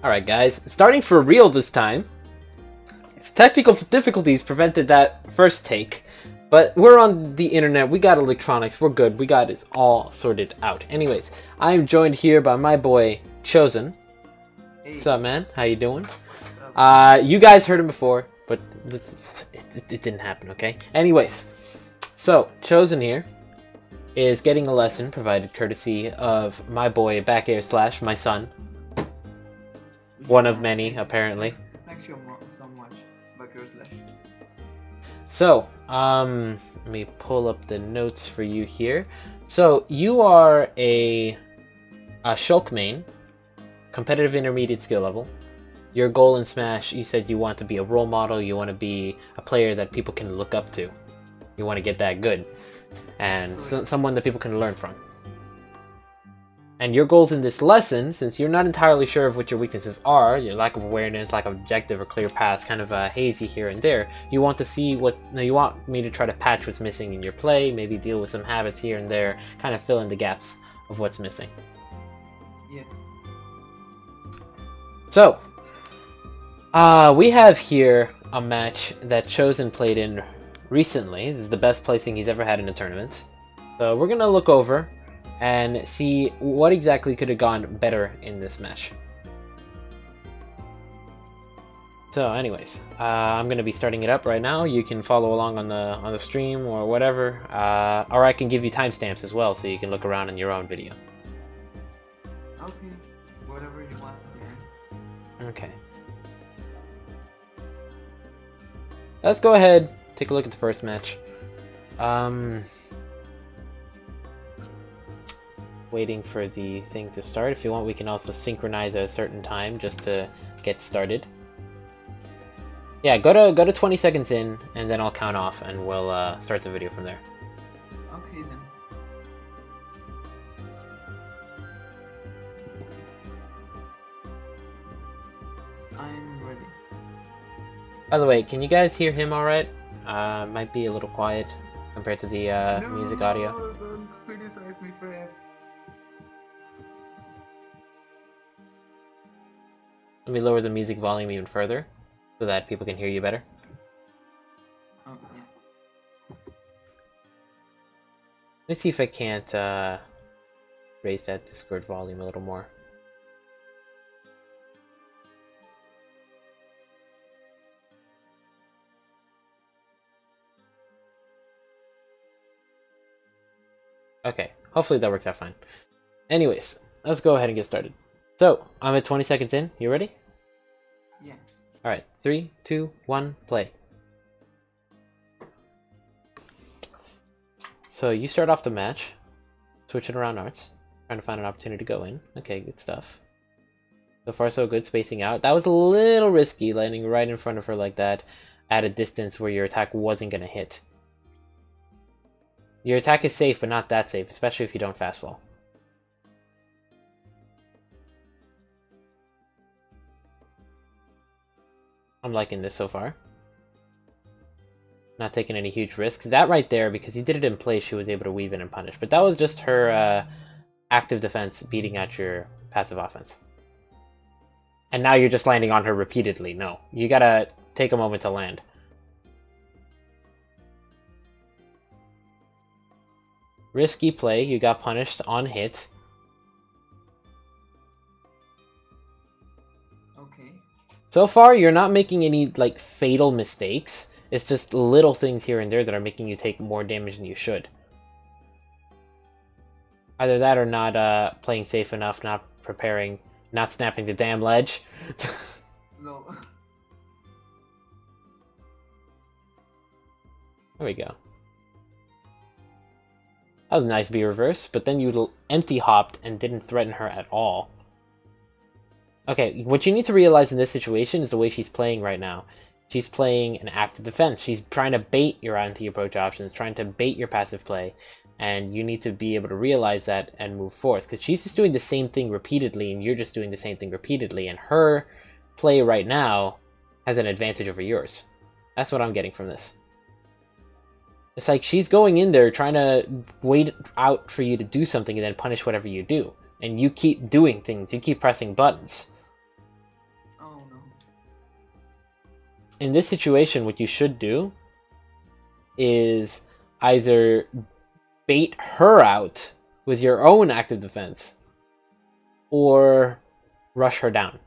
Alright guys, starting for real this time. Technical difficulties prevented that first take, but we're on the internet, we got electronics, we're good, we got it all sorted out. Anyways, I'm joined here by my boy, Chosen. Hey. What's up, man? How you doing? What's up? You guys heard him before, but it didn't happen, okay? Anyways, so, Chosen here is getting a lesson provided courtesy of my boy, Back Air Slash, my son. One of many, apparently. Thanks so much, Buckers Slash. So, let me pull up the notes for you here. So, you are a Shulk main, competitive intermediate skill level. Your goal in Smash, you said you want to be a role model, you want to be a player that people can look up to. You want to get that good, and someone that people can learn from. And your goals in this lesson, since you're not entirely sure of what your weaknesses are, your lack of awareness, lack of objective or clear paths, kind of hazy here and there, you want to see you want me to try to patch what's missing in your play, maybe deal with some habits here and there, kind of fill in the gaps of what's missing. Yes. So, we have here a match that Chosen played in recently. This is the best placing he's ever had in a tournament. So we're gonna look over and see what exactly could have gone better in this match. So anyways, I'm going to be starting it up right now. You can follow along on the stream or whatever, or I can give you timestamps as well so you can look around in your own video. Okay, whatever you want, man. Okay. Let's go ahead, take a look at the first match. Waiting for the thing to start. If you want, we can also synchronize at a certain time just to get started. Yeah, go to 20 seconds in, and then I'll count off, and we'll start the video from there. Okay then. I'm ready. By the way, can you guys hear him alright? Might be a little quiet compared to the music audio. No, don't criticize me for it. Let me lower the music volume even further so that people can hear you better. Oh, yeah. Let me see if I can't raise that Discord volume a little more. Okay, hopefully that works out fine. Anyways, let's go ahead and get started. So, I'm at 20 seconds in. You ready? Yeah. Alright, 3, 2, 1, play. So, you start off the match, switching around arts, trying to find an opportunity to go in. Okay, good stuff. So far so good, spacing out. That was a little risky, landing right in front of her like that, at a distance where your attack wasn't going to hit. Your attack is safe, but not that safe, especially if you don't fast fall. I'm liking this so far. Not taking any huge risks. That right there, because you did it in place, she was able to weave in and punish. But that was just her active defense beating out your passive offense. And now you're just landing on her repeatedly. No, you gotta take a moment to land. Risky play, you got punished on hit. Okay. So far, you're not making any, like, fatal mistakes. It's just little things here and there that are making you take more damage than you should. Either that or not playing safe enough, not preparing, not snapping the damn ledge. No. There we go. That was nice B reverse, but then you empty hopped and didn't threaten her at all. Okay, what you need to realize in this situation is the way she's playing right now. She's playing an active defense. She's trying to bait your anti-approach options, trying to bait your passive play, and you need to be able to realize that and move forth, because she's just doing the same thing repeatedly, and you're just doing the same thing repeatedly, and her play right now has an advantage over yours. That's what I'm getting from this. It's like she's going in there trying to wait out for you to do something and then punish whatever you do. And you keep doing things. You keep pressing buttons. in this situation, what you should do is either bait her out with your own active defense, or rush her down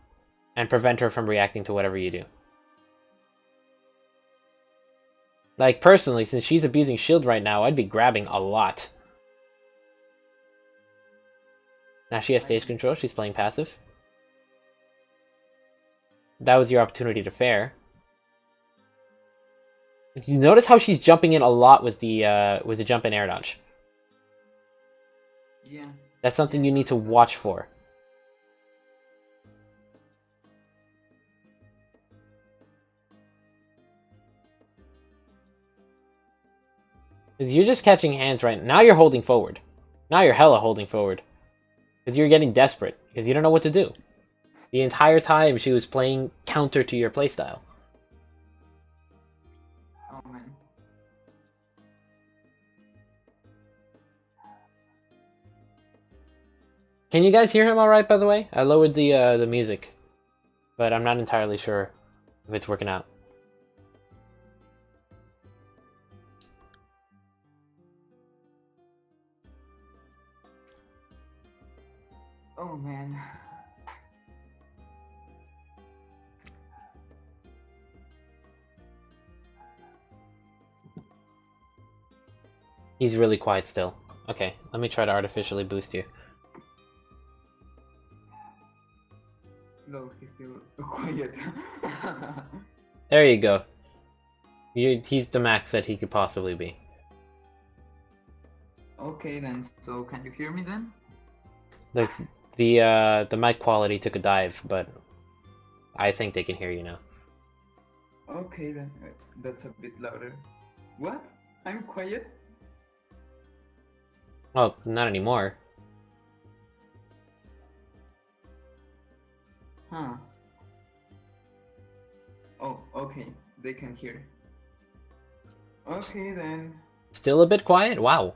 and prevent her from reacting to whatever you do. Like, personally, since she's abusing shield right now, I'd be grabbing a lot. Now she has stage control, she's playing passive. That was your opportunity to fare. You notice how she's jumping in a lot with the jump and air dodge. Yeah. That's something you need to watch for. Because you're just catching hands right now. You're holding forward. Now you're hella holding forward. Because you're getting desperate. Because you don't know what to do. The entire time she was playing counter to your playstyle. Oh man. Can you guys hear him alright, by the way? I lowered the music. But I'm not entirely sure if it's working out. Oh man. He's really quiet still. Okay, let me try to artificially boost you. No, he's still quiet. There you go. He's the max that he could possibly be. Okay then, so can you hear me then? The mic quality took a dive, but I think they can hear you now. Okay then, that's a bit louder. What? I'm quiet? Well, not anymore. Huh. Oh, okay, they can hear. Okay then. Still a bit quiet? Wow.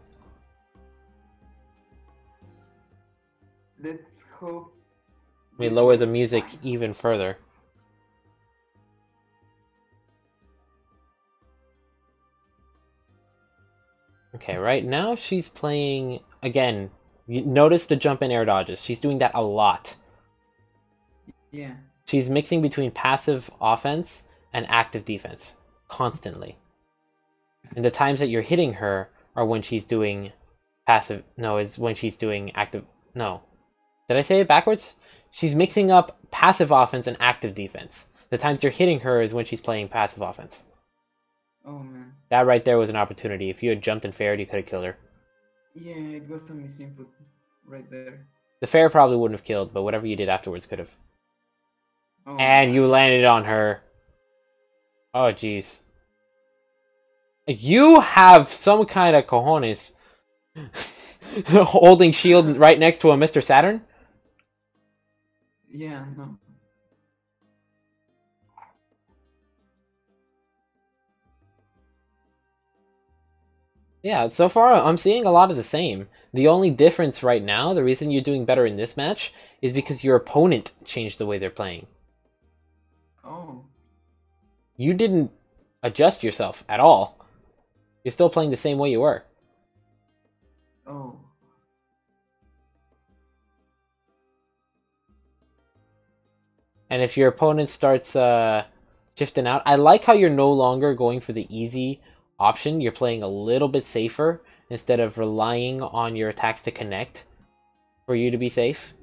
Let's hope. Let me this lower the works music fine. even further. Okay, right now she's playing... Again, you notice the jump and air dodges. She's doing that a lot. Yeah. She's mixing between passive offense and active defense. Constantly. And the times that you're hitting her are when she's doing passive... No, it's when she's doing active... No. Did I say it backwards? She's mixing up passive offense and active defense. The times you're hitting her is when she's playing passive offense. Oh man. That right there was an opportunity. If you had jumped and fared, you could have killed her. Yeah, it was a misinput right there. The fair probably wouldn't have killed, but whatever you did afterwards could have. Oh, And you landed on her. Oh, jeez. You have some kind of cojones. Holding shield right next to a Mr. Saturn? Yeah, no. Yeah, so far I'm seeing a lot of the same. The only difference right now, the reason you're doing better in this match, is because your opponent changed the way they're playing. Oh. You didn't adjust yourself at all. You're still playing the same way you were. Oh. And if your opponent starts shifting out, I like how you're no longer going for the easy option. You're playing a little bit safer instead of relying on your attacks to connect for you to be safe.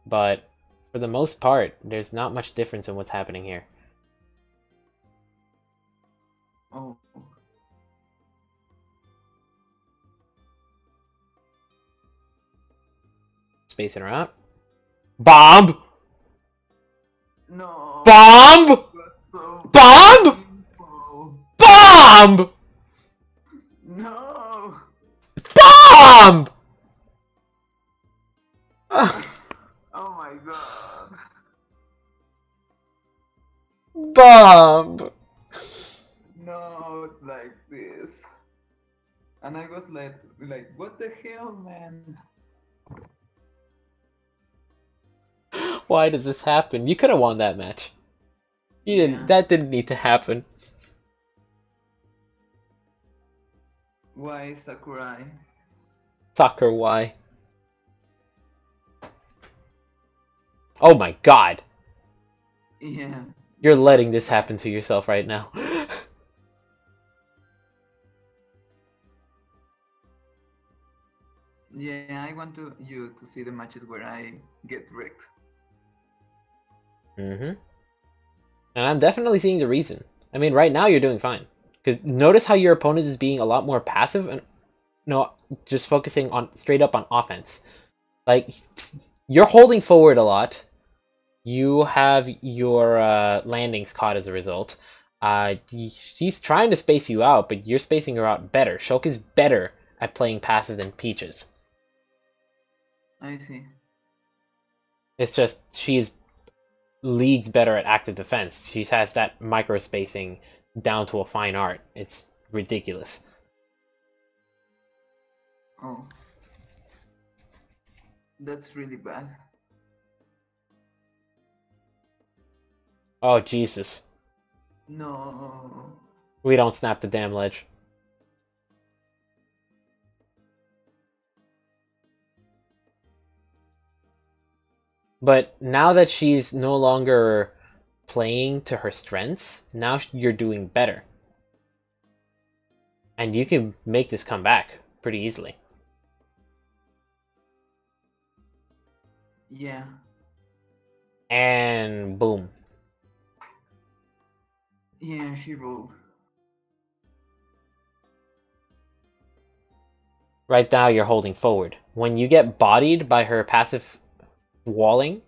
But for the most part, there's not much difference in what's happening here. Oh. Spacing her out. Bomb! No. Bomb! It was so Bomb! painful. Bomb! No. Bomb! Oh my god. Bomb! No, like this. And I was like, what the hell, man? Why does this happen? You could have won that match. You didn't. Yeah. That didn't need to happen. Why Sakurai? Soccer, why? Oh my god! Yeah. You're letting this happen to yourself right now. Yeah, I want you to see the matches where I get wrecked. Mm-hmm. And I'm definitely seeing the reason. I mean, right now you're doing fine. Because notice how your opponent is being a lot more passive and no, just focusing on straight up on offense. Like, you're holding forward a lot. You have your landings caught as a result. She's trying to space you out, but you're spacing her out better. Shulk is better at playing passive than Peaches. I see. It's just she's leagues better at active defense. She has that micro spacing down to a fine art. It's ridiculous. Oh. That's really bad. Oh, Jesus. No. We don't snap the damn ledge. But now that she's no longer playing to her strengths, now you're doing better. And you can make this come back pretty easily. Yeah. And boom. Yeah, she rolled. Right now you're holding forward. When you get bodied by her passive walling,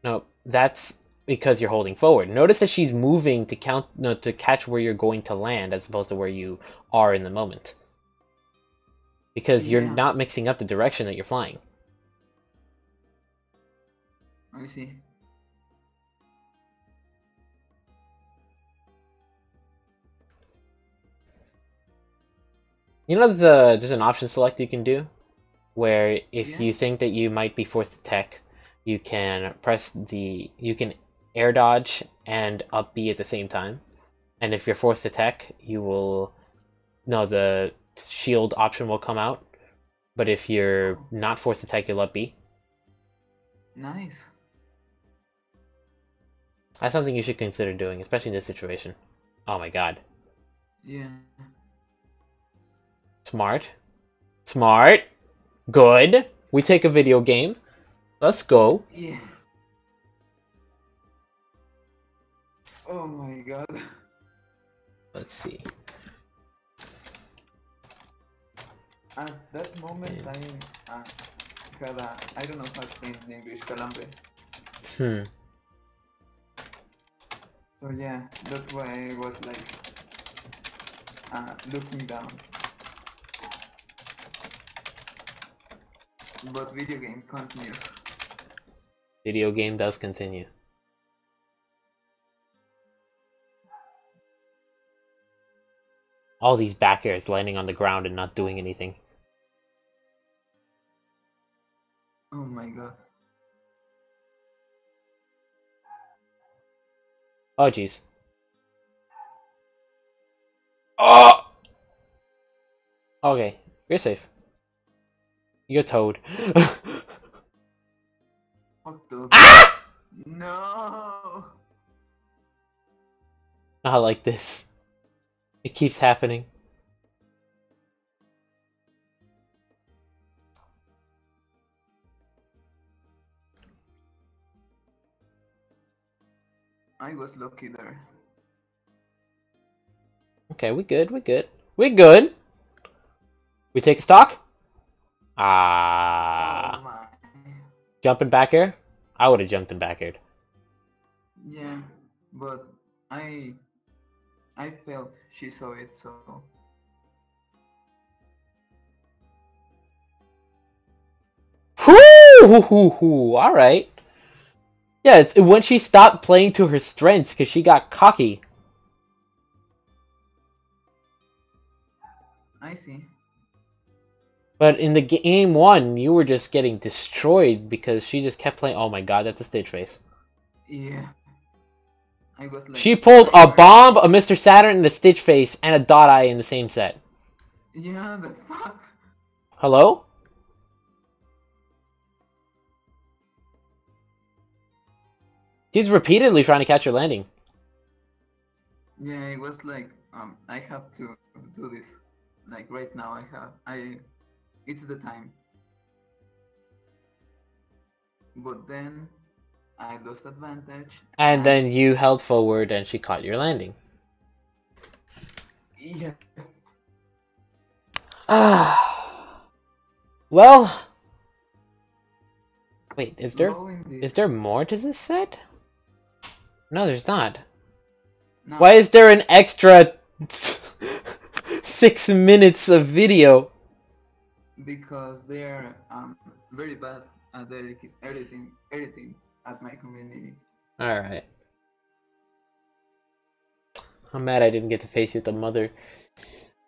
no, that's because you're holding forward. Notice that she's moving to to catch where you're going to land as opposed to where you are in the moment. Because you're Yeah. not mixing up the direction that you're flying. I see. You know, there's an option select you can do, where if you think that you might be forced to tech, you can you can air dodge and up B at the same time. And if you're forced to tech, the shield option will come out. But if you're not forced to tech, you'll up B. Nice. That's something you should consider doing, especially in this situation. Oh my god. Yeah. Smart. Smart. Good. We take a video game. Let's go. Yeah. Oh my god. Let's see. At that moment, I had a, I don't know how to say in English, calambre. So yeah, that's why I was like looking down. But video game continues. Video game does continue. All these back airs landing on the ground and not doing anything. Oh my god. Oh jeez. Oh! Okay, you're safe. You're Toad. What the? Ah! No! Not like this. It keeps happening. I was lucky there. Okay, we good, we good. We good! We take a stock? Oh my. Jumping back air? I would have jumped and back aired. Yeah, but I felt she saw it, so Whoo! Alright. Yeah, it's when she stopped playing to her strengths because she got cocky. I see. But in the game one, you were just getting destroyed because she just kept playing. Oh my god, that's a stage face. Yeah. I was like, She pulled a bomb, a Mr. Saturn, and a Stitch face, and a Dot Eye in the same set. Yeah, the fuck. Hello? She's repeatedly trying to catch your landing. Yeah, it was like, I have to do this. Like right now, it's the time. But then I lost advantage. And then you held forward and she caught your landing. Yeah. Well, wait, is Low indeed. there more to this set? No, there's not. No, Why is there an extra 6 minutes of video? because they are very bad at editing at my community. Alright. I'm mad I didn't get to face you at the Mother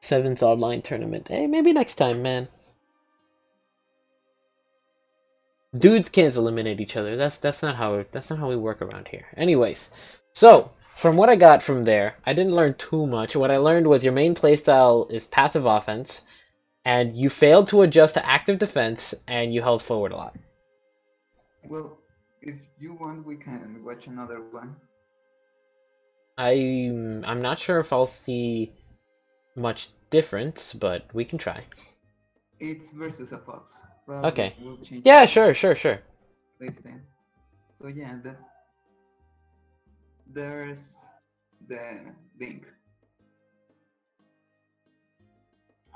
7th online tournament. Hey, maybe next time, man. Dudes can't eliminate each other. That's not how we work around here. Anyways, so from what I got from there, I didn't learn too much. What I learned was your main playstyle is passive offense, and you failed to adjust to active defense, and you held forward a lot. Well, if you want, we can watch another one. I'm not sure if I'll see much difference, but we can try. It's versus a fox. Probably Okay. we'll change Yeah, the sure. playstyle. So yeah, there's the link.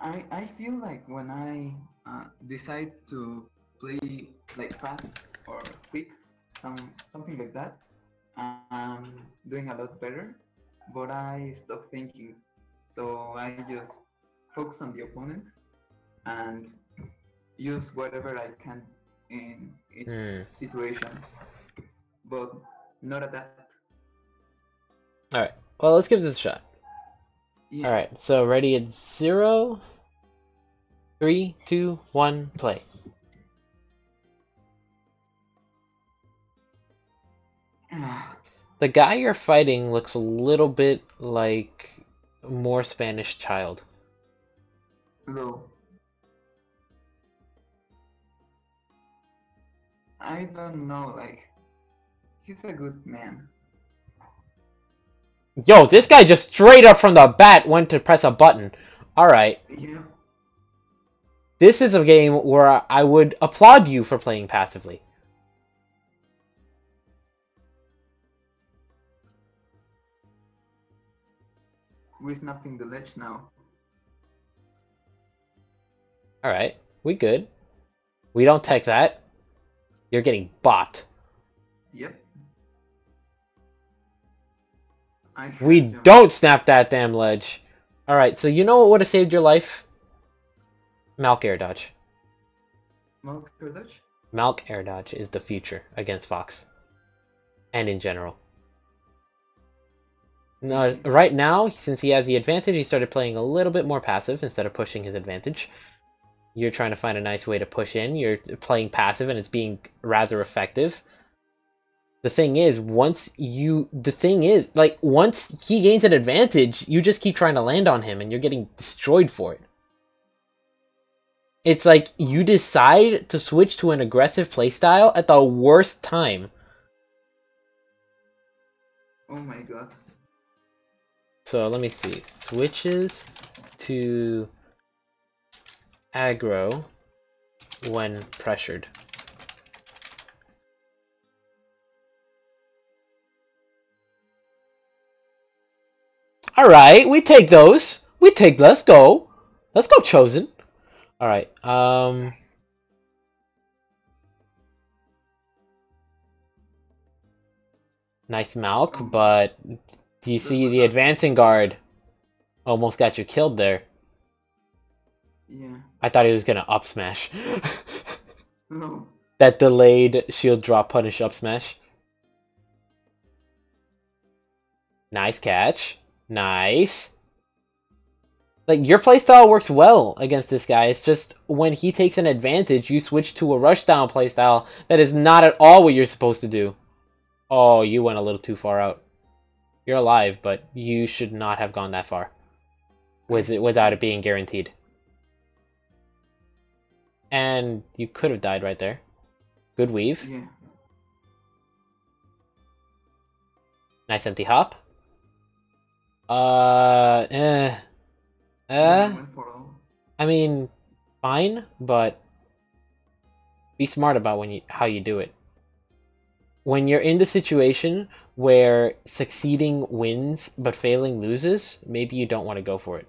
I feel like when I decide to play like fast or quick, something like that, I'm doing a lot better. But I stop thinking, so I just focus on the opponent and use whatever I can in each situation, but not adapt. Alright, well, let's give this a shot. Yeah. Alright, so ready at 0, 3, 2, 1, play. The guy you're fighting looks a little bit like more Spanish child. Low. I don't know, like, he's a good man. Yo, this guy just straight up from the bat went to press a button. Alright. Yeah. This is a game where I would applaud you for playing passively. We're snapping the ledge now. Alright, we good. We don't take that. You're getting bot. Yep. We don't snap that damn ledge. Alright, so you know what would have saved your life? Malk air dodge. Malk air dodge? Malk air dodge is the future against Fox. And in general. No, right now, since he has the advantage, he started playing a little bit more passive instead of pushing his advantage. You're trying to find a nice way to push in. You're playing passive and it's being rather effective. The thing is, once he gains an advantage, you just keep trying to land on him and you're getting destroyed for it. It's like you decide to switch to an aggressive playstyle at the worst time. Oh my god. So let me see. Switches to aggro when pressured. Alright, we take those. Let's go. Let's go, Chosen. Alright, nice Malk, but do you see the advancing guard almost got you killed there? Yeah. I thought he was gonna up smash. No. That delayed shield drop punish up smash. Nice catch. Nice. Like, your playstyle works well against this guy. It's just when he takes an advantage, you switch to a rushdown playstyle that is not at all what you're supposed to do. Oh, you went a little too far out. You're alive, but you should not have gone that far without it being guaranteed. And you could have died right there. Good weave. Yeah. Nice empty hop. I went for all. I mean, fine, but be smart about how you do it. When you're in the situation where succeeding wins but failing loses, maybe you don't want to go for it.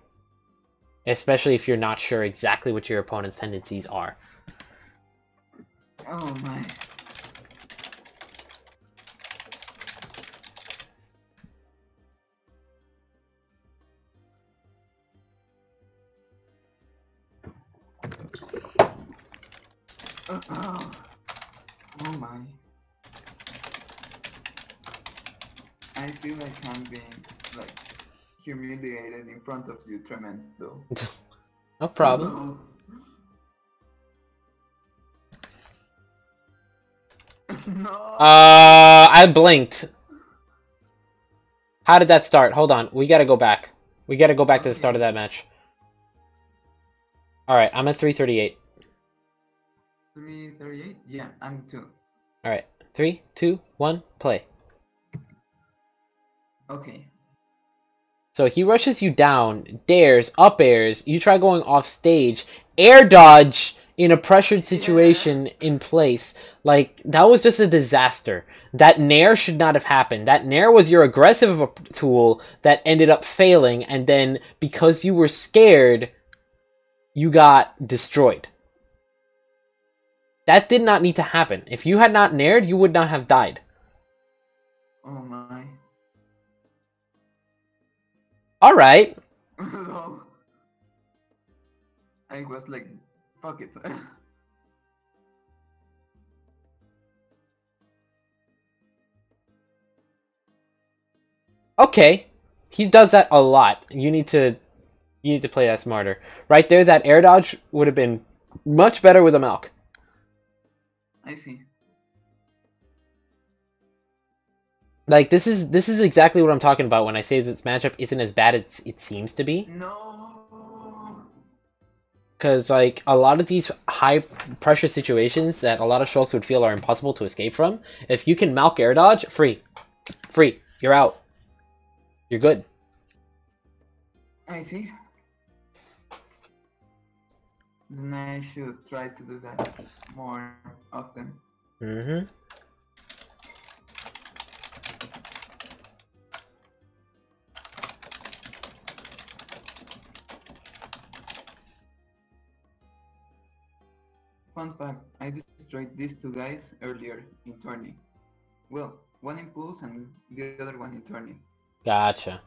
Especially if you're not sure exactly what your opponent's tendencies are. Oh my. Oh my. I feel like I'm being like humiliated in front of you, Tremendo. No problem. No. I blinked. How did that start? Hold on. We gotta go back. We gotta go back to the start of that match. Alright, I'm at 338. 338? Yeah, I'm 2. Alright. 3, 2, 1, play. Okay. So he rushes you down, dares, up airs, you try going off stage, air dodge in a pressured situation in place. Like, that was just a disaster. That nair should not have happened. That nair was your aggressive tool that ended up failing, and then because you were scared, you got destroyed. That did not need to happen. If you had not naired, you would not have died. Oh my. Alright. No. I was like, fuck it. Okay. He does that a lot. You need to play that smarter. Right there, that air dodge would have been much better with a Malk. I see. Like, this is exactly what I'm talking about when I say this matchup isn't as bad as it seems to be. No. Because, like, a lot of these high-pressure situations that a lot of Shulks would feel are impossible to escape from, if you can Malk air dodge, free. Free. You're out. You're good. I see. Then I should try to do that more often. Mm-hmm. Fun fact, I destroyed these two guys earlier in tourney. Well, one in pools and the other one in tourney. Gotcha.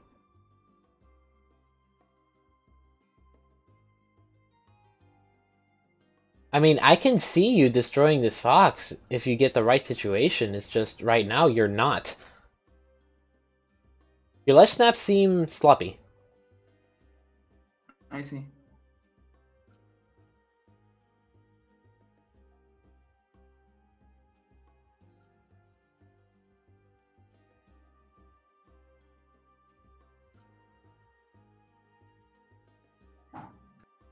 I mean, I can see you destroying this fox if you get the right situation. It's just, right now, you're not. Your ledge snaps seem sloppy. I see.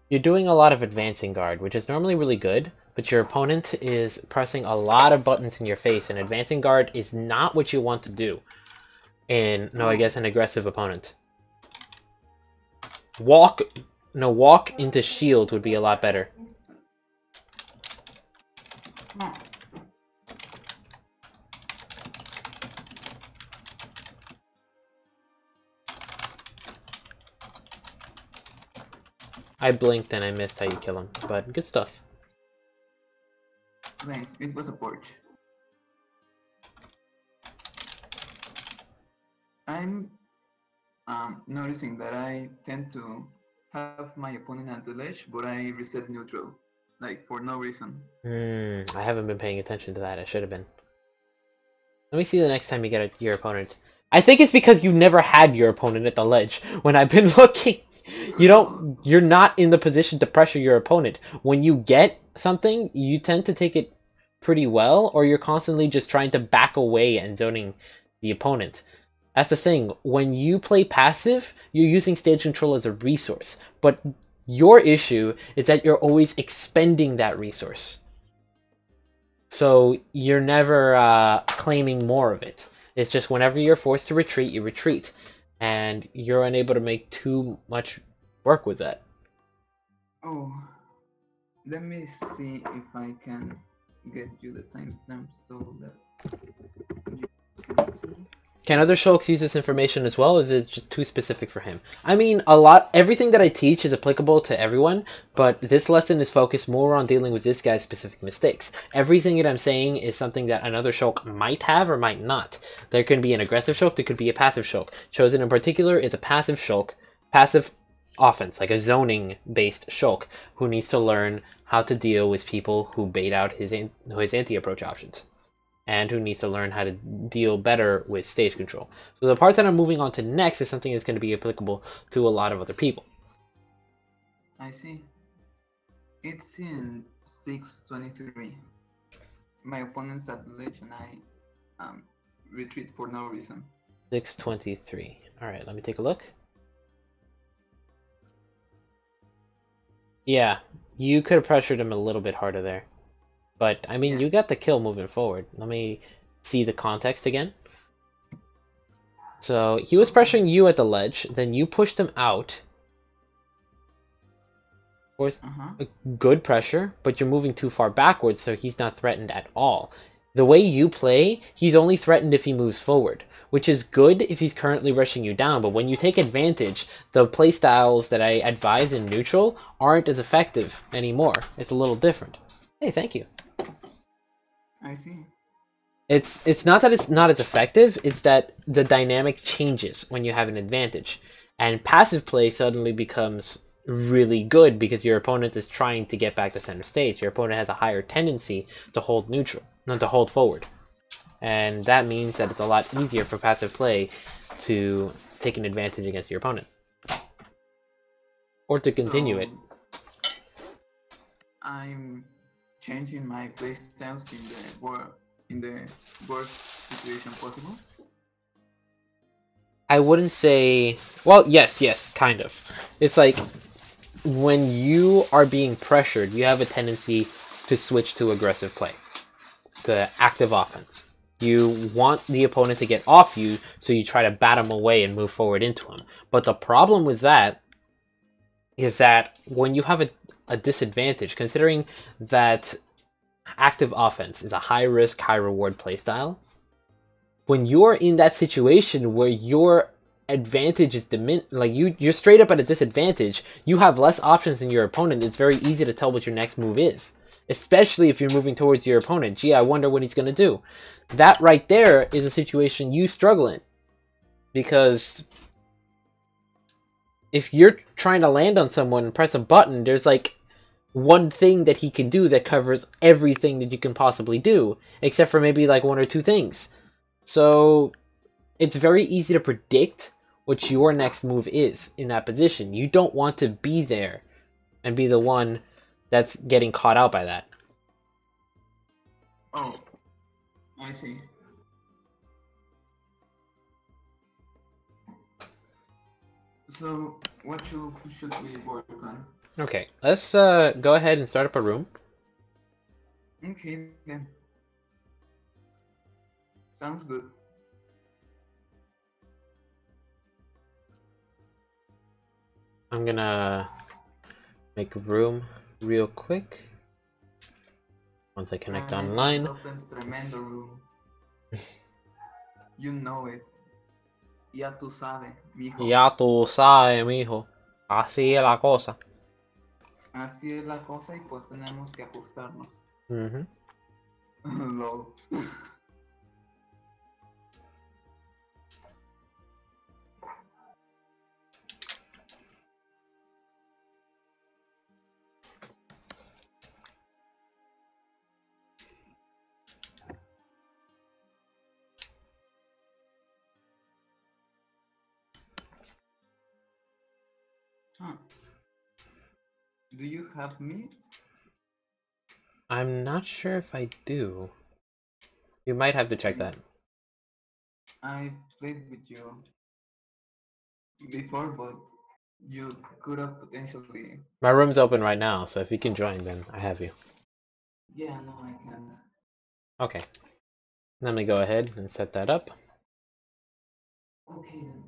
You're doing a lot of advancing guard, which is normally really good, but your opponent is pressing a lot of buttons in your face, and advancing guard is not what you want to do in, I guess, an aggressive opponent. Walk into shield would be a lot better. I blinked and I missed how you kill him, but good stuff. Thanks, it was a porch. I'm noticing that I tend to have my opponent at the ledge, but I reset neutral, like for no reason. I haven't been paying attention to that. I should have been. Let me see the next time you get your opponent. I think it's because you never had your opponent at the ledge. When I've been looking, you're not in the position to pressure your opponent. When you get something, you tend to take it pretty well, or you're constantly just trying to back away and zoning the opponent. That's the thing. When you play passive, you're using stage control as a resource. But your issue is that you're always expending that resource. So you're never claiming more of it. It's just whenever you're forced to retreat, you retreat. And you're unable to make too much work with that. Oh, let me see if I can get you the timestamp so that you can see. Can other Shulks use this information as well, or is it just too specific for him? I mean, everything that I teach is applicable to everyone, but this lesson is focused more on dealing with this guy's specific mistakes. Everything that I'm saying is something that another Shulk might have or might not. There can be an aggressive Shulk, there could be a passive Shulk. Chosen in particular is a passive Shulk, passive offense, like a zoning-based Shulk, who needs to learn how to deal with people who bait out his anti-approach options, and who needs to learn how to deal better with stage control. So the part that I'm moving on to next is something that's going to be applicable to a lot of other people. I see. It's in 623. My opponent's at the ledge and I retreat for no reason. 623. Alright, let me take a look. Yeah, you could have pressured him a little bit harder there. But, I mean, Yeah. you got the kill moving forward. Let me see the context again. So, he was pressuring you at the ledge, then you pushed him out. Of course, good pressure, but you're moving too far backwards, so he's not threatened at all. The way you play, he's only threatened if he moves forward, which is good if he's currently rushing you down, but when you take advantage, the playstyles that I advise in neutral aren't as effective anymore. It's a little different. Hey, thank you. I see. It's not that it's not as effective, it's that the dynamic changes when you have an advantage. And passive play suddenly becomes really good because your opponent is trying to get back to center stage. Your opponent has a higher tendency to hold neutral, not to hold forward. And that means that it's a lot easier for passive play to take an advantage against your opponent. Or to continue it. I'm changing my playstyles in the worst situation possible. I wouldn't say... Well, yes, kind of. It's like, when you are being pressured, you have a tendency to switch to aggressive play. To active offense. You want the opponent to get off you, so you try to bat him away and move forward into him. But the problem with that is that when you have a disadvantage, considering that active offense is a high-risk, high-reward playstyle, when you're in that situation where your advantage is like you're straight up at a disadvantage, you have less options than your opponent. It's very easy to tell what your next move is, especially if you're moving towards your opponent. Gee, I wonder what he's going to do. That right there is a situation you struggle in, because if you're trying to land on someone and press a button, there's like one thing that he can do that covers everything that you can possibly do, except for maybe like one or two things. So it's very easy to predict what your next move is in that position. You don't want to be there and be the one that's getting caught out by that. Oh, I see. So, what should we work on? Okay, let's go ahead and start up a room. Okay, then. Sounds good. I'm gonna make a room real quick. Once I connect online. Opens tremendo room. You know it. Ya tú sabes, mijo. Ya tú sabes, mijo. Así es la cosa. Así es la cosa y pues tenemos que ajustarnos. Mm-hmm. Huh. Do you have me? I'm not sure if I do. You might have to check that. I played with you before, but you could have potentially. My room's open right now, so if you can join, then I have you. Yeah, no, I can't. Okay. Let me go ahead and set that up. Okay then.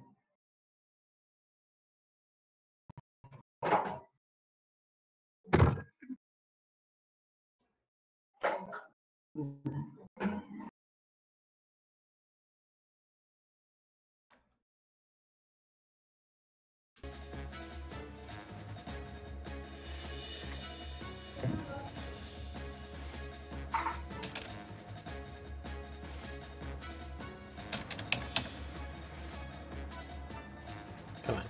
Come on.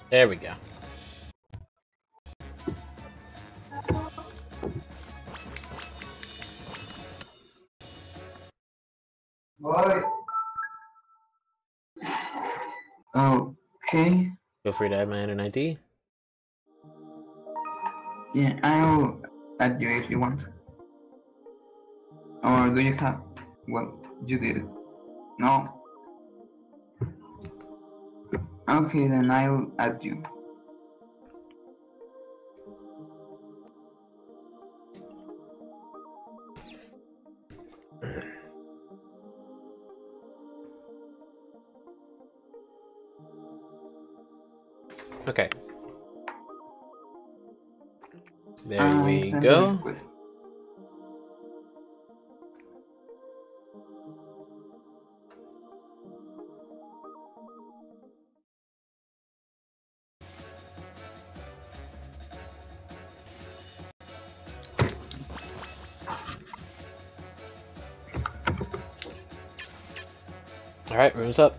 There we go. What? Okay. Feel free to add my internet ID. Yeah, I'll add you if you want. Or do you have? Well, you did it. No. Okay, then I'll add you. Okay. There I we send a go. request. Alright, room's up.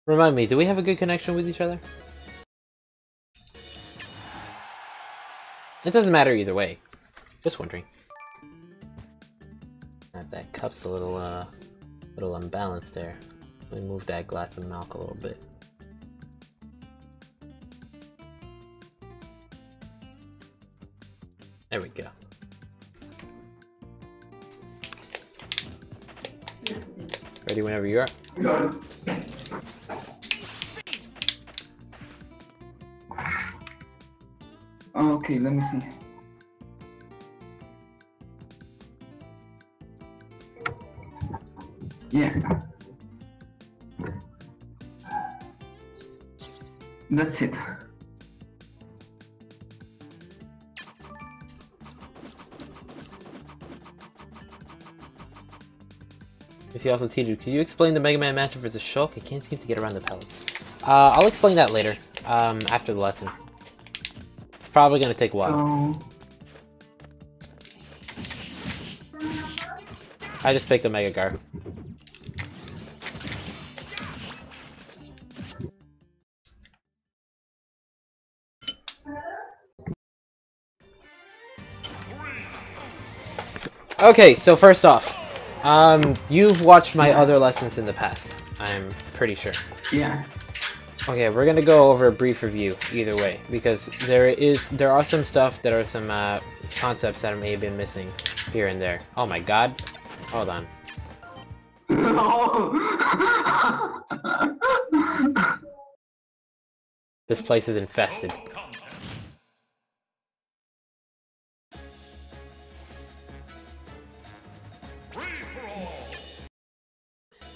Remind me, do we have a good connection with each other? It doesn't matter either way. Just wondering. That cup's a little unbalanced there. Let me move that glass of milk a little bit. There we go. Ready whenever you are. Okay, let me see. Yeah. That's it. Is he also teetered? Could you explain the Mega Man matchup versus Shulk? I can't seem to get around the pellets. I'll explain that later, after the lesson. It's probably gonna take a while. So... I just picked a Mega Gar. Okay, so first off, you've watched my other lessons in the past, I'm pretty sure. Yeah. Okay, we're gonna go over a brief review either way, because there are some stuff that are some concepts that I may have been missing here and there. Oh my god. Hold on. This place is infested.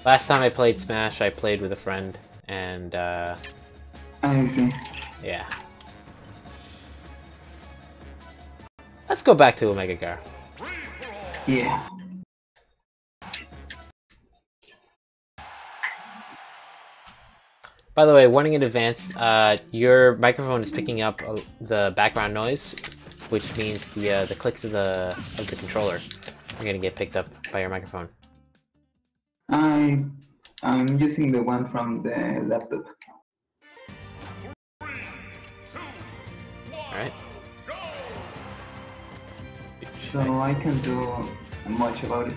Last time I played Smash, I played with a friend, and I see. yeah. Let's go back to Omega Gar. Yeah. By the way, warning in advance, your microphone is picking up the background noise, which means the clicks of the controller are gonna get picked up by your microphone. I'm using the one from the laptop. Alright. So I can't do much about it.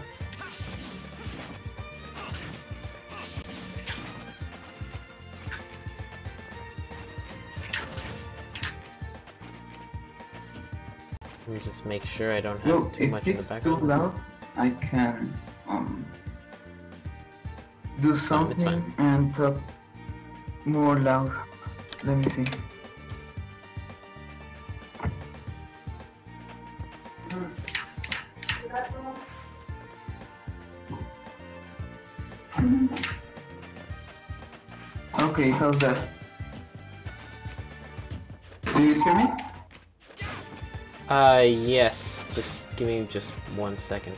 Let me just make sure I don't Well, have too if much in the it's too background. loud, I can do It's fine, it's something fine. and talk more loud. Let me see. Okay, how's that? Do you hear me? Yes. Just give me just 1 second.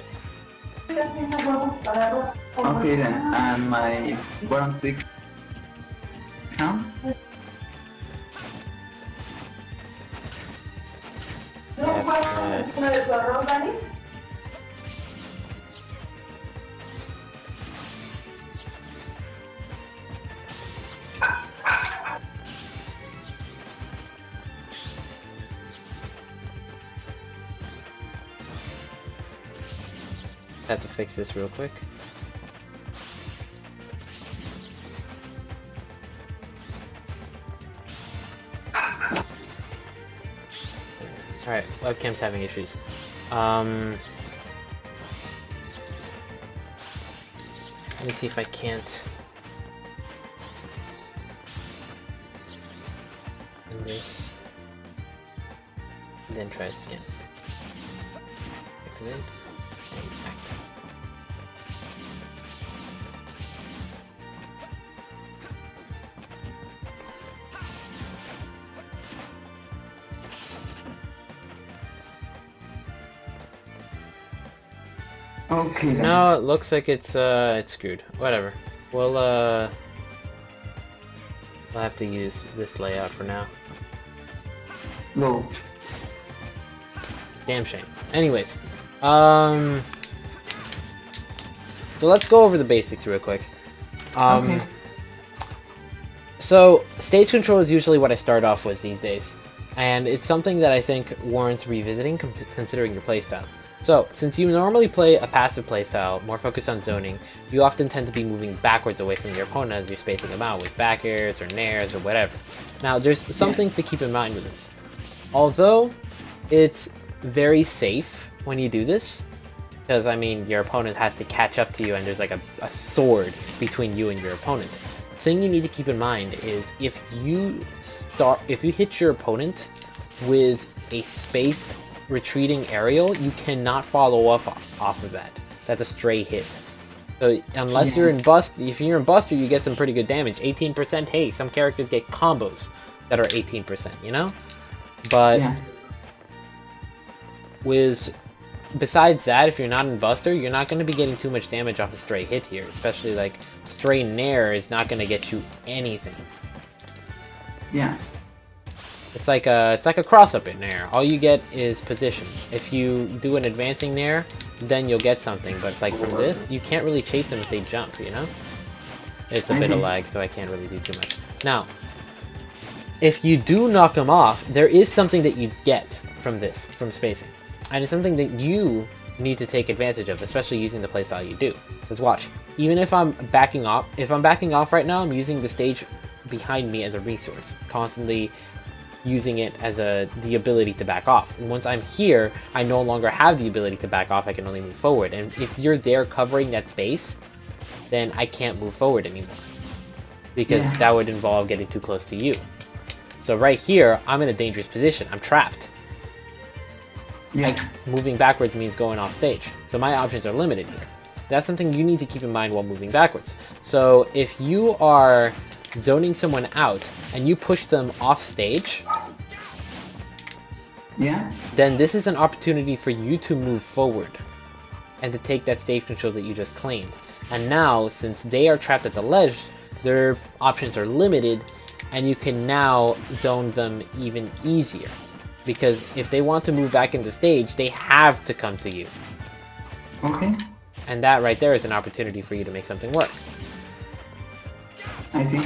Okay then, and my bottom click sound? Have to fix this real quick. Alright, webcam's having issues. Let me see if I can't. In this. And then try this again. Activate. And activate. Okay then. No, it looks like it's screwed. Whatever. We'll have to use this layout for now. Low. Damn shame. Anyways, so let's go over the basics real quick. Okay. So stage control is usually what I start off with these days, and it's something that I think warrants revisiting considering your playstyle. So, since you normally play a passive playstyle, more focused on zoning, you often tend to be moving backwards away from your opponent as you're spacing them out with back airs or nairs or whatever. Now, there's some things to keep in mind with this. Although, it's very safe when you do this, because, I mean, your opponent has to catch up to you and there's like a sword between you and your opponent. The thing you need to keep in mind is if you hit your opponent with a spaced retreating aerial, you cannot follow off of that. That's a stray hit. So unless you're in bust, if you're in Buster, you get some pretty good damage. 18%. Hey, some characters get combos that are 18%. You know, but besides that, if you're not in Buster, you're not going to be getting too much damage off a stray hit here. Especially like stray nair is not going to get you anything. Yeah. It's like a cross-up in nair. All you get is position. If you do an advancing nair, then you'll get something. But like from this, you can't really chase them if they jump, you know? It's a bit of lag, so I can't really do too much. Now, if you do knock them off, there is something that you get from this, from spacing. And it's something that you need to take advantage of, especially using the playstyle you do. Because watch, even if I'm backing off, right now, I'm using the stage behind me as a resource, constantly using it as the ability to back off. And once I'm here, I no longer have the ability to back off, I can only move forward. And if you're there covering that space, then I can't move forward anymore. Because that would involve getting too close to you. So right here, I'm in a dangerous position. I'm trapped. Like, moving backwards means going off stage. So my options are limited here. That's something you need to keep in mind while moving backwards. So if you are zoning someone out and you push them off stage, then this is an opportunity for you to move forward and to take that stage control that you just claimed. And now, since they are trapped at the ledge, their options are limited, and you can now zone them even easier. Because if they want to move back into stage, they have to come to you. Okay. And that right there is an opportunity for you to make something work. I see.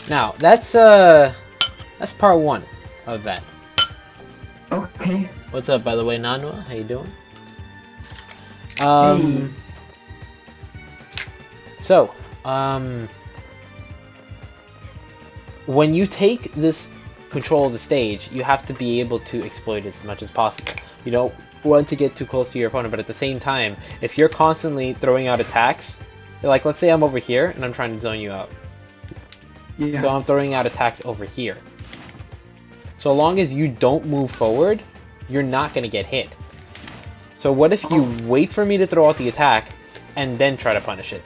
Now, that's part one of that. Okay. What's up, by the way, Nanwa? How you doing? Hey. When you take this control of the stage, you have to be able to exploit it as much as possible. You don't want to get too close to your opponent, but at the same time, if you're constantly throwing out attacks, like let's say I'm over here and I'm trying to zone you out. Yeah. So I'm throwing out attacks over here. So long as you don't move forward, you're not going to get hit. So what if you wait for me to throw out the attack and then try to punish it?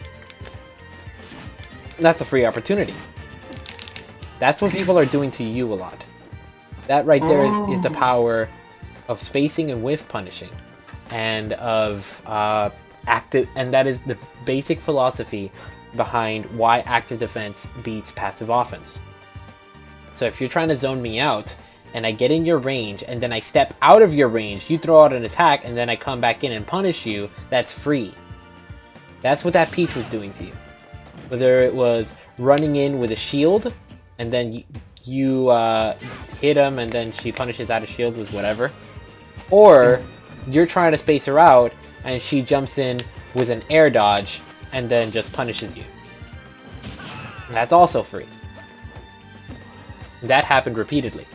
That's a free opportunity. That's what people are doing to you a lot. That right there is the power of spacing and whiff punishing, and of active, and that is the basic philosophy behind why active defense beats passive offense. So if you're trying to zone me out and I get in your range and then I step out of your range, you throw out an attack and then I come back in and punish you, that's free. That's what that Peach was doing to you. Whether it was running in with a shield and then you hit him and then she punishes out of shield with whatever, or you're trying to space her out and she jumps in with an air dodge and then just punishes you. That's also free. That happened repeatedly.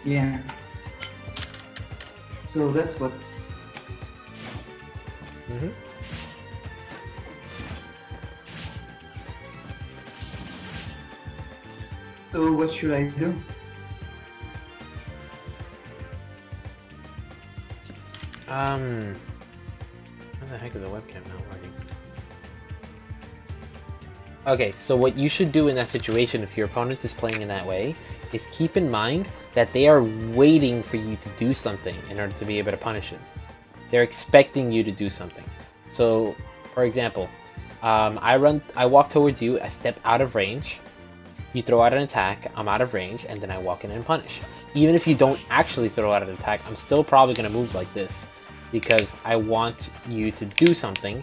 Yeah. So that's what. Mm-hmm. So what should I do? How the heck is the webcam not working? Okay, so what you should do in that situation, if your opponent is playing in that way, is keep in mind that they are waiting for you to do something in order to be able to punish it. They're expecting you to do something. So, for example, I walk towards you, I step out of range, you throw out an attack, I'm out of range, and then I walk in and punish. Even if you don't actually throw out an attack, I'm still probably going to move like this, because I want you to do something,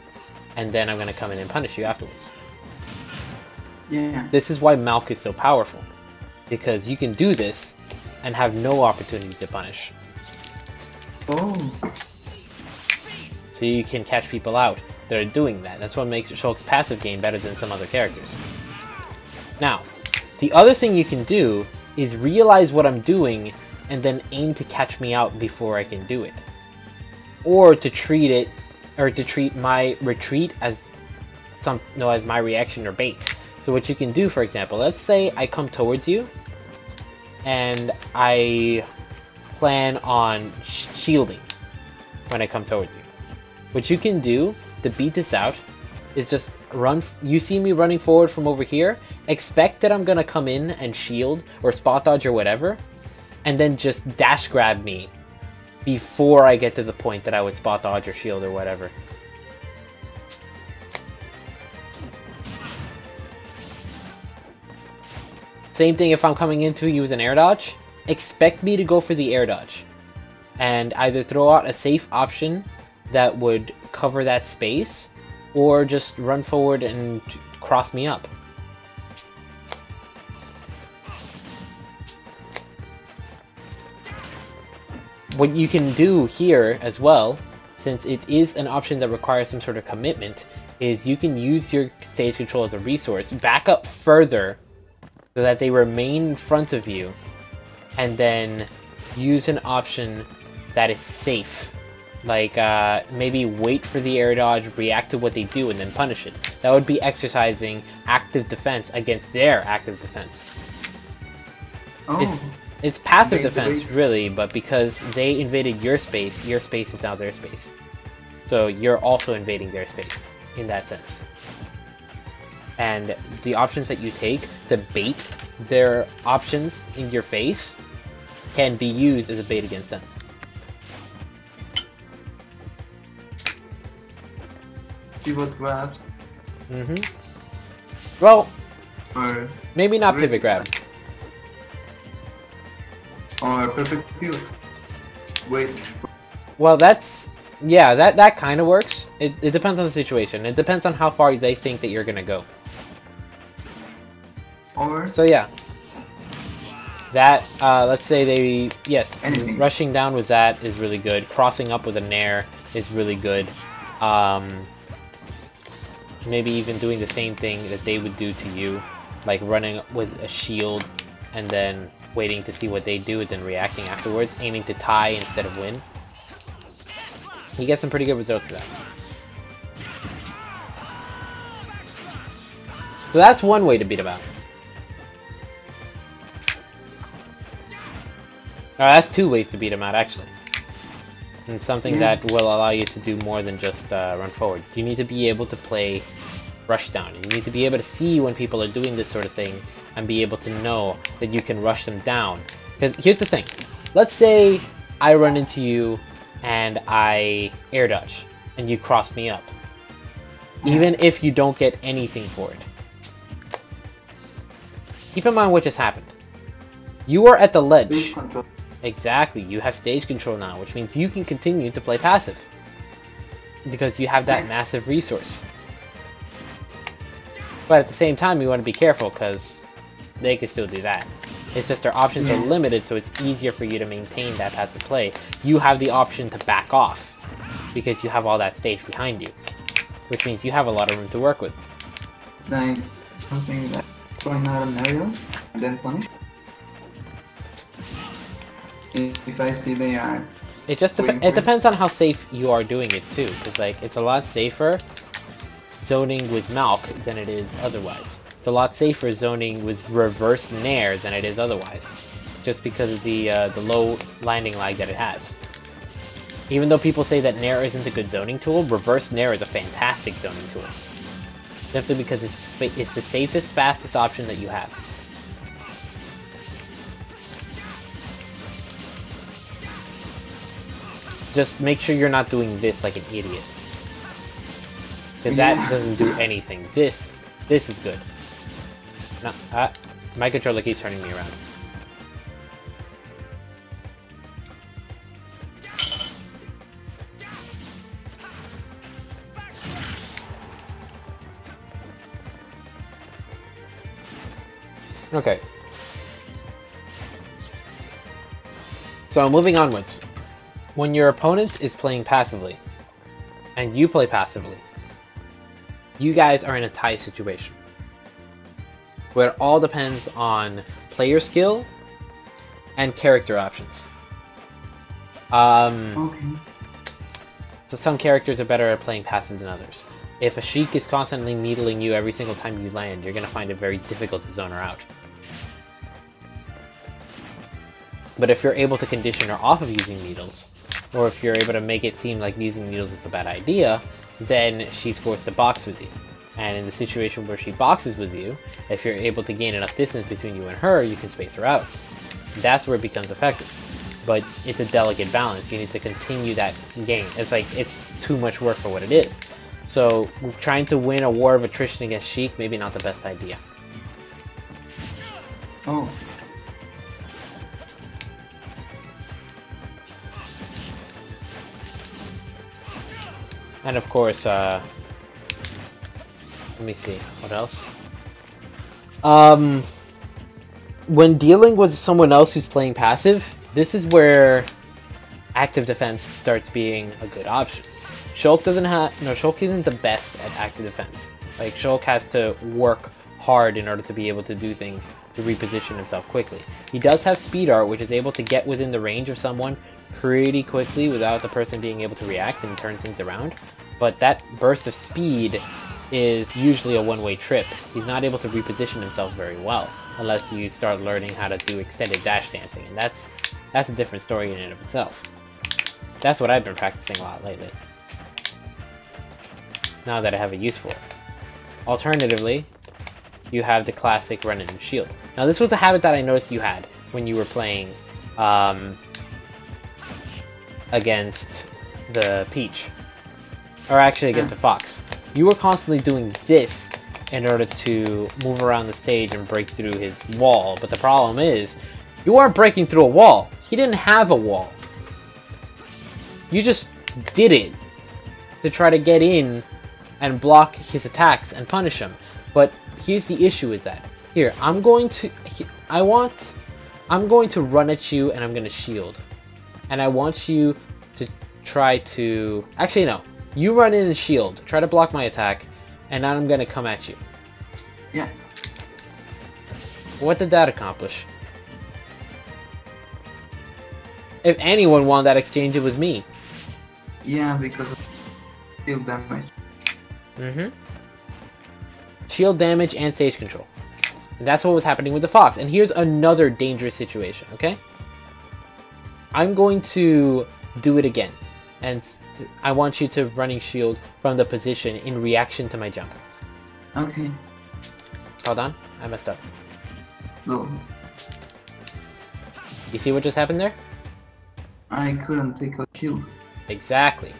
and then I'm going to come in and punish you afterwards. Yeah. This is why Malk is so powerful, because you can do this and have no opportunity to punish. Oh. So you can catch people out that are doing that. That's what makes Shulk's passive game better than some other characters. Now, the other thing you can do is realize what I'm doing and then aim to catch me out before I can do it. Or to treat it, or to treat my retreat as as my reaction or bait. So what you can do, for example, let's say I come towards you and I plan on shielding when I come towards you. What you can do to beat this out is just run. You see me running forward from over here, expect that I'm gonna come in and shield or spot dodge or whatever, and then just dash grab me before I get to the point that I would spot dodge or shield or whatever. Same thing if I'm coming into you with an air dodge, expect me to go for the air dodge and either throw out a safe option that would cover that space, or just run forward and cross me up. What you can do here as well, since it is an option that requires some sort of commitment, is you can use your stage control as a resource, back up further so that they remain in front of you, and then use an option that is safe. Like, maybe wait for the air dodge, react to what they do, and then punish it. That would be exercising active defense against their active defense. Oh. It's passive defense, really, but because they invaded your space is now their space. So you're also invading their space, in that sense. And the options that you take to bait their options in your face can be used as a bait against them. Pivot grabs. Mm-hmm. Well, Or maybe not pivot grab. Or perfect pivots. Wait. Well, that's... yeah, that kind of works. It depends on the situation. It depends on how far they think that you're gonna go. Or... So yeah. That, let's say they... yes, anything. Rushing down with that is really good. Crossing up with a nair is really good. Maybe even doing the same thing that they would do to you. Like running with a shield and then waiting to see what they do, and then reacting afterwards, aiming to tie instead of win. You get some pretty good results of that. So that's one way to beat him out. That's two ways to beat him out, actually. And something that will allow you to do more than just run forward. You need to be able to play rush down. You need to be able to see when people are doing this sort of thing and be able to know that you can rush them down. Because here's the thing. Let's say I run into you and I air dodge and you cross me up. Even if you don't get anything for it. Keep in mind what just happened. You are at the ledge. Exactly, you have stage control now, which means you can continue to play passive. Because you have that massive resource. But at the same time, you want to be careful, because they can still do that. It's just their options are limited, so it's easier for you to maintain that passive play. You have the option to back off, because you have all that stage behind you. Which means you have a lot of room to work with. Like, something that's going out an area, and then punish. If I see they are... It just depends on how safe you are doing it too, because like it's a lot safer zoning with Malk than it is otherwise. It's a lot safer zoning with reverse Nair than it is otherwise, just because of the low landing lag that it has. Even though people say that Nair isn't a good zoning tool, reverse Nair is a fantastic zoning tool. Simply because it's the safest, fastest option that you have. Just make sure you're not doing this like an idiot. Because that doesn't do anything. This is good. No, my controller keeps turning me around. Okay. So moving onwards. When your opponent is playing passively, and you play passively, you guys are in a tie situation. Where it all depends on player skill and character options. So some characters are better at playing passive than others. If a Sheik is constantly needling you every single time you land, you're going to find it very difficult to zone her out. But if you're able to condition her off of using needles, or if you're able to make it seem like using needles is a bad idea, then she's forced to box with you. And in the situation where she boxes with you, if you're able to gain enough distance between you and her, you can space her out. That's where it becomes effective. But it's a delicate balance. You need to continue that game. It's like, it's too much work for what it is. So trying to win a war of attrition against Sheik, maybe not the best idea. Oh. And of course, let me see, what else? When dealing with someone else who's playing passive, this is where active defense starts being a good option. Shulk Shulk isn't the best at active defense. Like, Shulk has to work hard in order to be able to do things to reposition himself quickly. He does have speed art, which is able to get within the range of someone pretty quickly without the person being able to react and turn things around. But that burst of speed is usually a one-way trip. He's not able to reposition himself very well unless you start learning how to do extended dash dancing, and that's a different story in and of itself. That's what I've been practicing a lot lately, now that I have a use for it. Alternatively, you have the classic run-in and shield. Now this was a habit that I noticed you had when you were playing against the Peach. Or actually against the Fox. You were constantly doing this in order to move around the stage and break through his wall. But the problem is, you weren't breaking through a wall. He didn't have a wall. You just did it to try to get in and block his attacks and punish him. But here's the issue with that. Here, I'm going to run at you and I'm going to shield. And I want you to try to... Actually, no. You run in and shield, try to block my attack, and now I'm gonna come at you. Yeah. What did that accomplish? If anyone won that exchange, it was me. Yeah, because of shield damage. Mm-hmm. Shield damage and stage control. And that's what was happening with the Fox. And here's another dangerous situation, okay? I'm going to do it again. And I want you to running shield from the position in reaction to my jump. Okay. Hold on, I messed up. No, You see what just happened there? I couldn't take a shield. Exactly.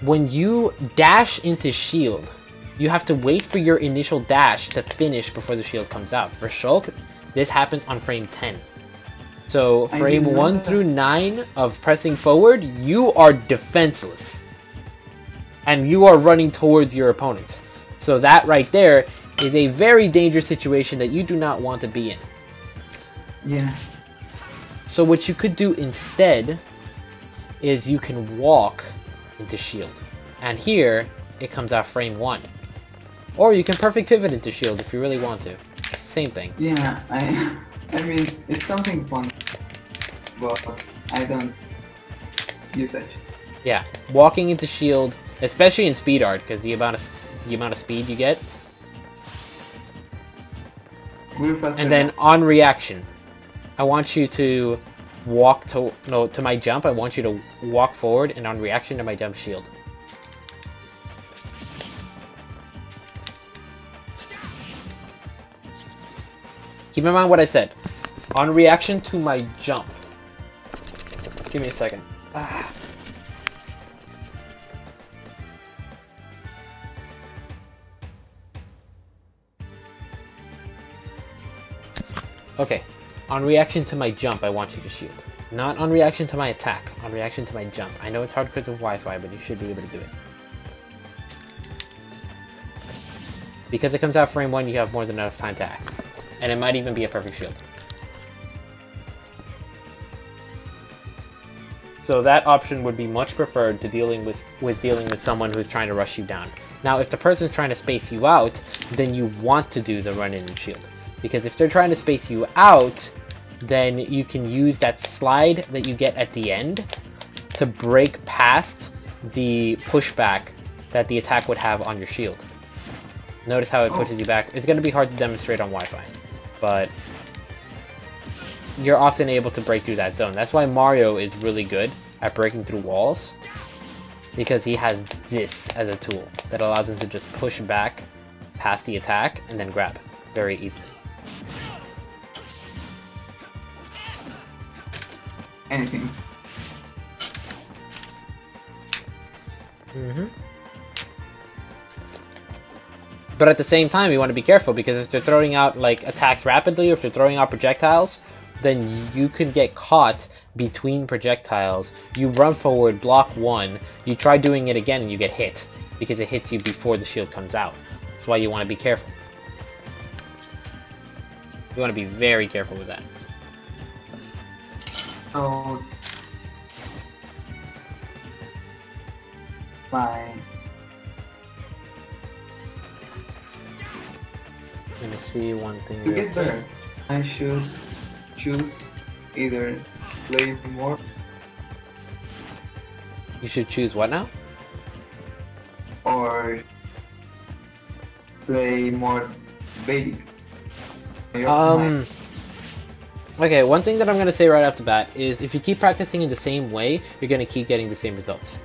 When you dash into shield, you have to wait for your initial dash to finish before the shield comes out. For Shulk, this happens on frame 10. So frame 1 through 9 of pressing forward, you are defenseless. And you are running towards your opponent. So that right there is a very dangerous situation that you do not want to be in. Yeah. So what you could do instead is you can walk into shield. And here, it comes out frame 1. Or you can perfect pivot into shield if you really want to. Same thing. Yeah, I mean, it's something fun, but I don't use it. Yeah, walking into shield, especially in speed art, because the amount of speed you get. We're faster And then on reaction, I want you to walk to my jump. I want you to walk forward, and on reaction to my jump, shield. Keep in mind what I said. On reaction to my jump. Give me a second. Okay. On reaction to my jump, I want you to shield. Not on reaction to my attack. On reaction to my jump. I know it's hard because of Wi-Fi, but you should be able to do it. Because it comes out frame 1, you have more than enough time to act. And it might even be a perfect shield. So that option would be much preferred to dealing with someone who's trying to rush you down. Now, if the person's trying to space you out, then you want to do the run-in and shield. Because if they're trying to space you out, then you can use that slide that you get at the end to break past the pushback that the attack would have on your shield. Notice how it pushes you back. It's going to be hard to demonstrate on Wi-Fi, but you're often able to break through that zone. That's why Mario is really good at breaking through walls, because he has this as a tool that allows him to just push back past the attack and then grab very easily. Anything. But at the same time, you want to be careful, because if they're throwing out like attacks rapidly, or if they're throwing out projectiles, then you can get caught between projectiles. You run forward, block one, you try doing it again, and you get hit, because it hits you before the shield comes out. That's why you want to be careful. You want to be very careful with that. So, my Let me see one thing. to get better, I should choose either play more. You should choose what now? Or play more basic. Okay, one thing that I'm going to say right off the bat is if you keep practicing in the same way, you're going to keep getting the same results.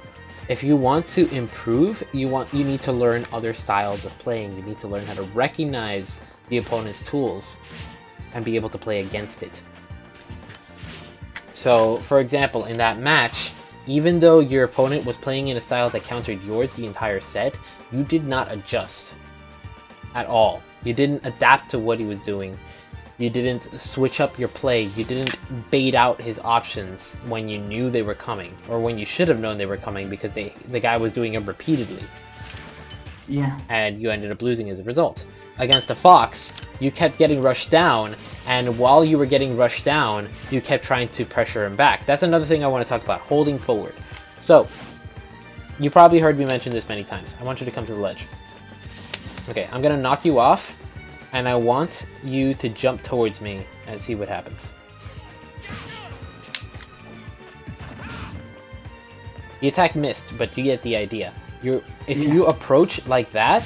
If you want to improve, you need to learn other styles of playing. You need to learn how to recognize the opponent's tools and be able to play against it. So, for example, in that match, even though your opponent was playing in a style that countered yours the entire set, you did not adjust at all. You didn't adapt to what he was doing. You didn't switch up your play. You didn't bait out his options when you knew they were coming, or when you should have known they were coming, because the guy was doing it repeatedly. Yeah. And you ended up losing as a result. Against the Fox, you kept getting rushed down, and while you were getting rushed down, you kept trying to pressure him back. That's another thing I want to talk about, holding forward. So, you probably heard me mention this many times. I want you to come to the ledge. Okay, I'm going to knock you off, and I want you to jump towards me and see what happens. The attack missed, but you get the idea. If you approach like that,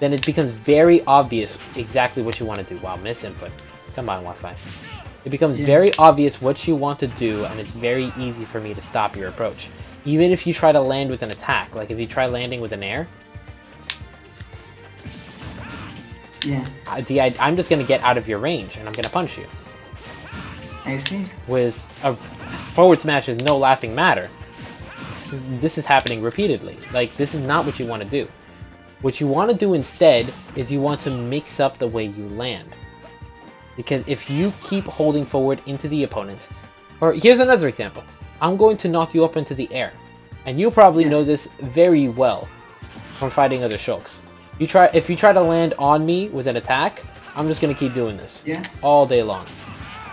then it becomes very obvious exactly what you want to do. Wow, miss input. Come on, Wi-Fi. It becomes very obvious what you want to do, and it's very easy for me to stop your approach. Even if you try to land with an attack, like if you try landing with an air, I'm just going to get out of your range, and I'm going to punch you. I see. With a forward smash is no laughing matter. This is happening repeatedly. Like, this is not what you want to do. What you want to do instead is you want to mix up the way you land. Because if you keep holding forward into the opponent, or here's another example. I'm going to knock you up into the air. And you probably know this very well from fighting other Shulks. If you try to land on me with an attack, I'm just going to keep doing this all day long.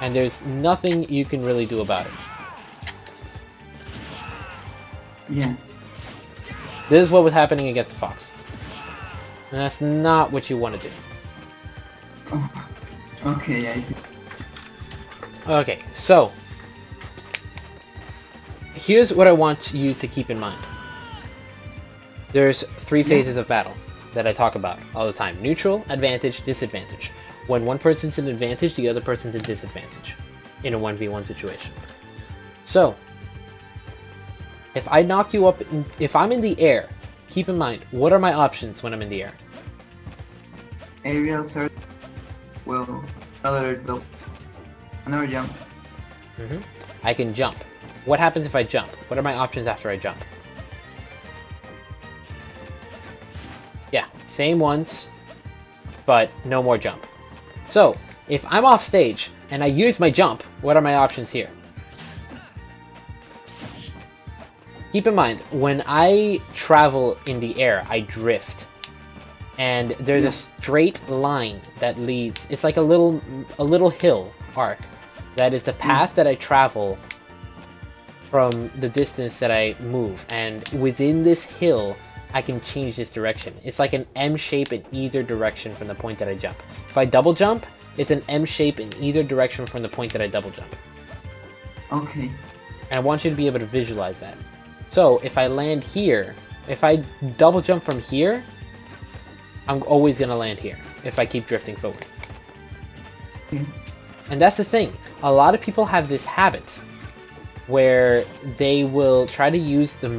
And there's nothing you can really do about it. Yeah. This is what was happening against the Fox. And that's not what you want to do. Oh, okay, I see. Okay, so here's what I want you to keep in mind. There's 3 phases of battle that I talk about all the time. Neutral, advantage, disadvantage. When one person's in advantage, the other person's in disadvantage in a 1v1 situation. So, if I knock you up, if I'm in the air, keep in mind, what are my options when I'm in the air? Aerial search. Well, another jump. I can jump. What happens if I jump? What are my options after I jump? Yeah, same ones, but no more jump. So, if I'm off stage and I use my jump, what are my options here? Keep in mind, when I travel in the air, I drift. And there's a straight line that leads, it's like a little hill arc. That is the path that I travel from the distance that I move. And within this hill, I can change this direction. It's like an M shape in either direction from the point that I jump. If I double jump, it's an M shape in either direction from the point that I double jump. Okay. And I want you to be able to visualize that. So if I land here, if I double jump from here, I'm always going to land here if I keep drifting forward. And that's the thing. A lot of people have this habit where they will try to use the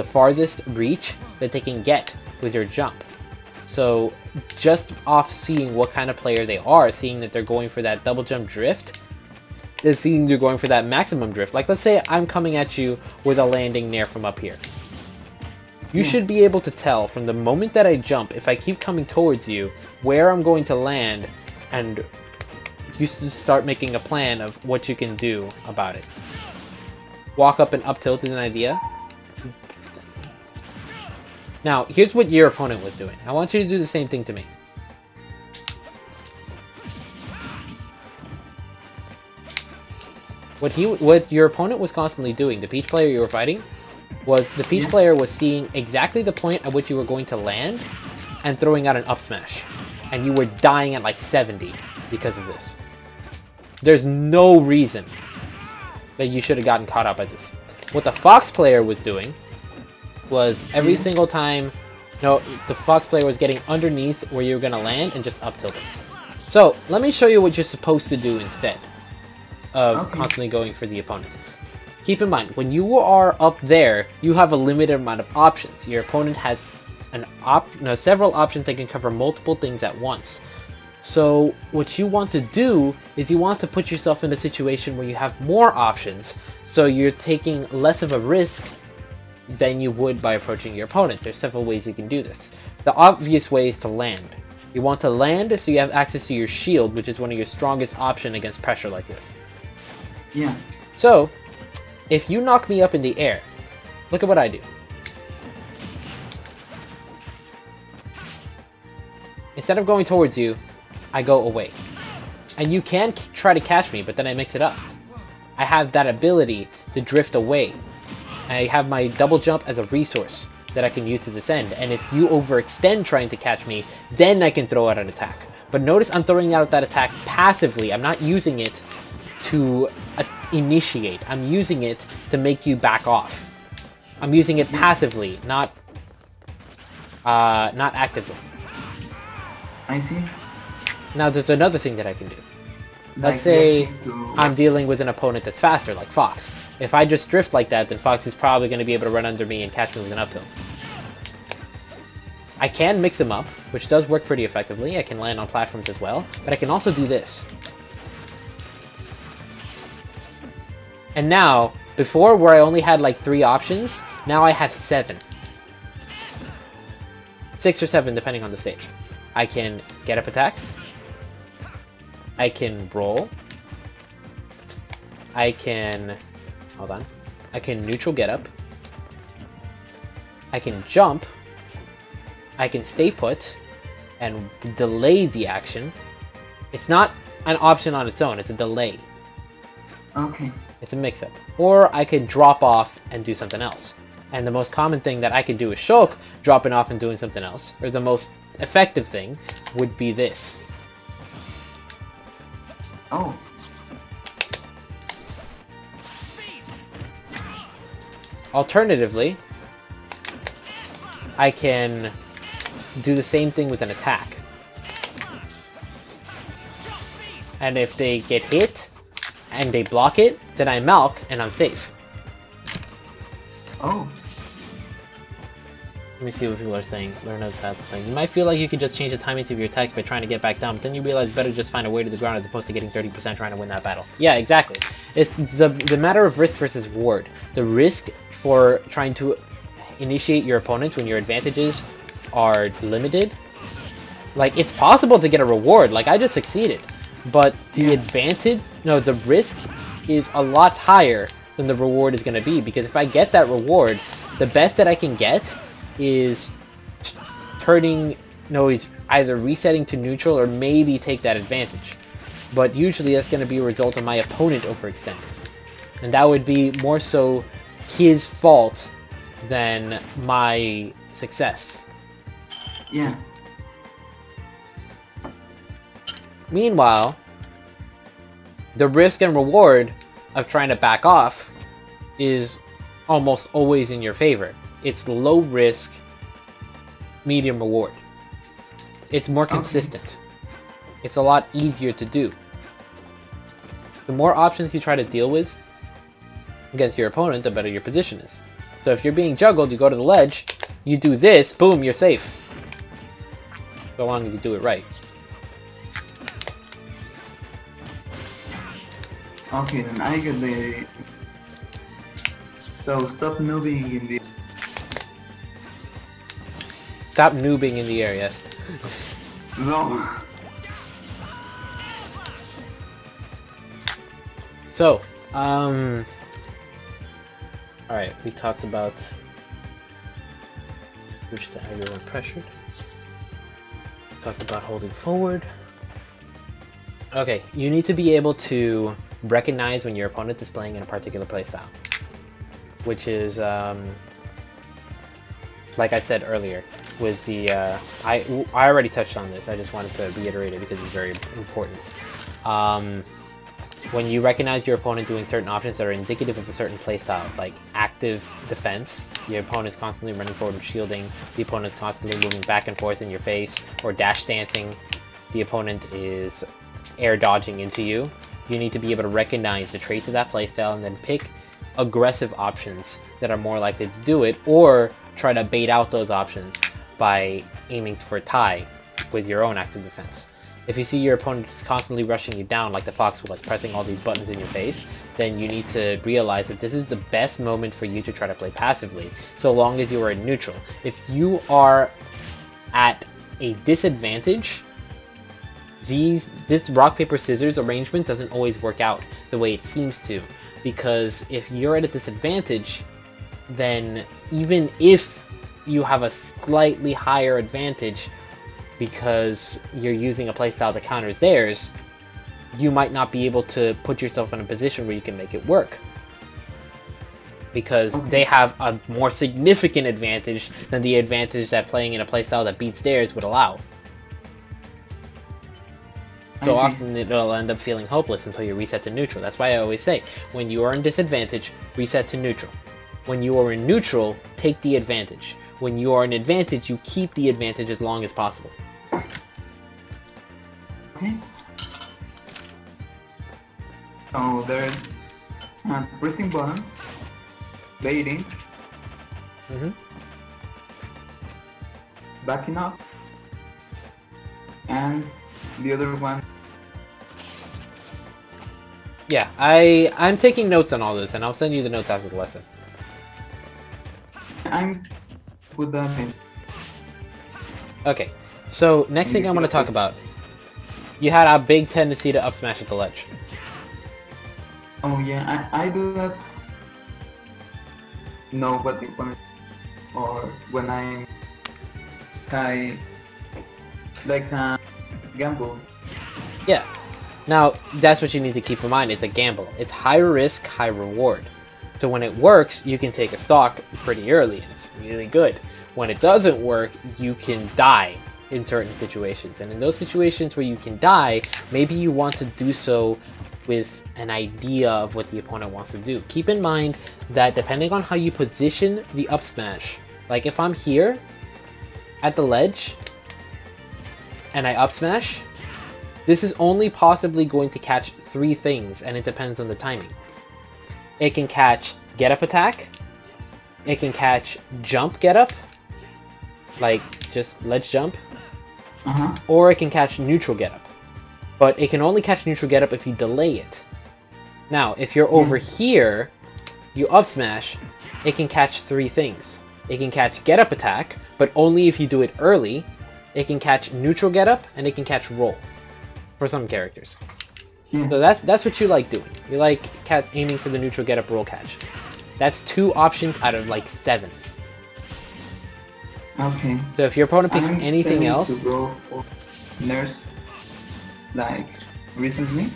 farthest reach that they can get with your jump. So just off seeing what kind of player they are, seeing that they're going for that double jump drift, and seeing they're going for that maximum drift. Like, let's say I'm coming at you with a landing nair from up here. You should be able to tell from the moment that I jump, if I keep coming towards you, where I'm going to land, and you start making a plan of what you can do about it. Walk up and up tilt is an idea. Now, here's what your opponent was doing. I want you to do the same thing to me. What your opponent was constantly doing, the Peach player you were fighting, was the Peach player was seeing exactly the point at which you were going to land and throwing out an up smash. And you were dying at like 70 because of this. There's no reason that you should have gotten caught up by this. What the Fox player was doing was every single time, the Fox player was getting underneath where you were going to land and just up tilting. So let me show you what you're supposed to do instead of constantly going for the opponent. Keep in mind, when you are up there, you have a limited amount of options. Your opponent has several options that can cover multiple things at once. So what you want to do is you want to put yourself in a situation where you have more options, so you're taking less of a risk than you would by approaching your opponent. There's several ways you can do this. The obvious way is to land. You want to land so you have access to your shield, which is one of your strongest options against pressure like this. Yeah. So, if you knock me up in the air, look at what I do. Instead of going towards you, I go away. And you can try to catch me, but then I mix it up. I have that ability to drift away. I have my double jump as a resource that I can use to descend. And if you overextend trying to catch me, then I can throw out an attack. But notice I'm throwing out that attack passively. I'm not using it to initiate. I'm using it to make you back off. I'm using it passively, not actively. I see. Now there's another thing that I can do. Like Let's say reacting to... I'm dealing with an opponent that's faster, like Fox. If I just drift like that, then Fox is probably going to be able to run under me and catch me with an up tilt. I can mix them up, which does work pretty effectively. I can land on platforms as well, but I can also do this. And now, before where I only had like 3 options, now I have 7. 6 or 7 depending on the stage. I can get up attack. I can roll. I can... Hold on. I can neutral get up. I can jump. I can stay put and delay the action. It's not an option on its own, it's a delay. Okay. It's a mix-up. Or I can drop off and do something else. And the most common thing that I can do is Shulk, dropping off and doing something else. Or the most effective thing would be this. Oh. Alternatively, I can do the same thing with an attack. And if they get hit and they block it, then I Malk and I'm safe. Oh. Let me see what people are saying. Learn how to stats thing. You might feel like you could just change the timings of your attacks by trying to get back down, but then you realize it's better to just find a way to the ground as opposed to getting 30% trying to win that battle. Yeah, exactly. It's the matter of risk versus reward. The risk for trying to initiate your opponent when your advantages are limited. Like, it's possible to get a reward, like I just succeeded. But the advantage, no, the risk is a lot higher than the reward is going to be, because if I get that reward, the best that I can get is is either resetting to neutral or maybe take that advantage. But usually that's going to be a result of my opponent overextending. And that would be more so his fault than my success. Yeah. Meanwhile, the risk and reward of trying to back off is almost always in your favor. It's low risk, medium reward. It's more consistent. It's a lot easier to do. The more options you try to deal with against your opponent, the better your position is. So if you're being juggled, you go to the ledge, you do this, boom, you're safe. So long as you do it right. Okay, then I get the... So stop noobing in the... Stop noobing in the air, yes. No. So, alright, we talked about switch to everyone pressured. Talked about holding forward. Okay, you need to be able to recognize when your opponent is playing in a particular playstyle, which is, like I said earlier, was the, I already touched on this, I just wanted to reiterate it because it's very important. When you recognize your opponent doing certain options that are indicative of a certain playstyle, like active defense, your opponent is constantly running forward and shielding, the opponent is constantly moving back and forth in your face, or dash dancing, the opponent is air dodging into you, you need to be able to recognize the traits of that playstyle and then pick aggressive options that are more likely to do it, or try to bait out those options by aiming for a tie with your own active defense. If you see your opponent is constantly rushing you down like the Fox was, pressing all these buttons in your face, then you need to realize that this is the best moment for you to try to play passively, so long as you are in neutral. If you are at a disadvantage, this rock, paper, scissors arrangement doesn't always work out the way it seems to, because if you're at a disadvantage, then even if you have a slightly higher advantage because you're using a playstyle that counters theirs, you might not be able to put yourself in a position where you can make it work, because they have a more significant advantage than the advantage that playing in a playstyle that beats theirs would allow. So I see. often it'll end up feeling hopeless until you reset to neutral. That's why I always say, when you are in disadvantage, reset to neutral. When you are in neutral, take the advantage. When you are in advantage, you keep the advantage as long as possible. Okay. So there's pressing buttons, baiting, Mm-hmm. backing up, and the other one. Yeah, I'm taking notes on all this, and I'll send you the notes after the lesson. I'm put that in. Okay, so next thing I want to talk about. You had a big tendency to up smash at the ledge. Oh yeah, I do that. Know what the opponent, or when I like gamble. Yeah. Now, that's what you need to keep in mind. It's a gamble. It's high risk, high reward. So when it works, you can take a stock pretty early, and it's really good. When it doesn't work, you can die in certain situations. And in those situations where you can die, maybe you want to do so with an idea of what the opponent wants to do. Keep in mind that depending on how you position the up smash, like if I'm here at the ledge and I up smash, this is only possibly going to catch 3 things, and it depends on the timing. It can catch get up attack, it can catch jump get up, like just ledge jump, or it can catch neutral get up. But it can only catch neutral get up if you delay it. Now, if you're over here, you up smash, it can catch 3 things. It can catch get up attack, but only if you do it early. It can catch neutral get up, and it can catch roll for some characters. Yeah. So that's what you like doing. You like aiming for the neutral get up roll catch. That's 2 options out of like 7. Okay. So if your opponent picks I'm anything planning else, to go for nurse, like recently.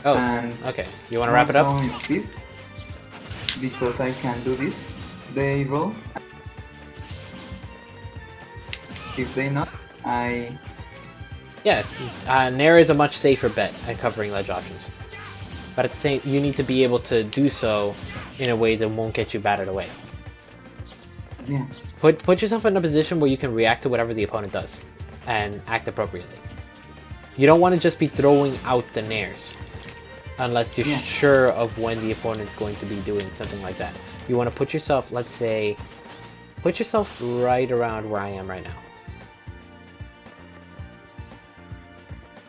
oh, And okay. You want to wrap it up? also in speed, because I can do this. They roll. If they not, I Yeah, Nair is a much safer bet at covering ledge options. But at the same, you need to be able to do so in a way that won't get you battered away. yeah. Put yourself in a position where you can react to whatever the opponent does, and act appropriately. You don't want to just be throwing out the Nairs, unless you're sure of when the opponent's going to be doing something like that. You want to put yourself, let's say, put yourself right around where I am right now.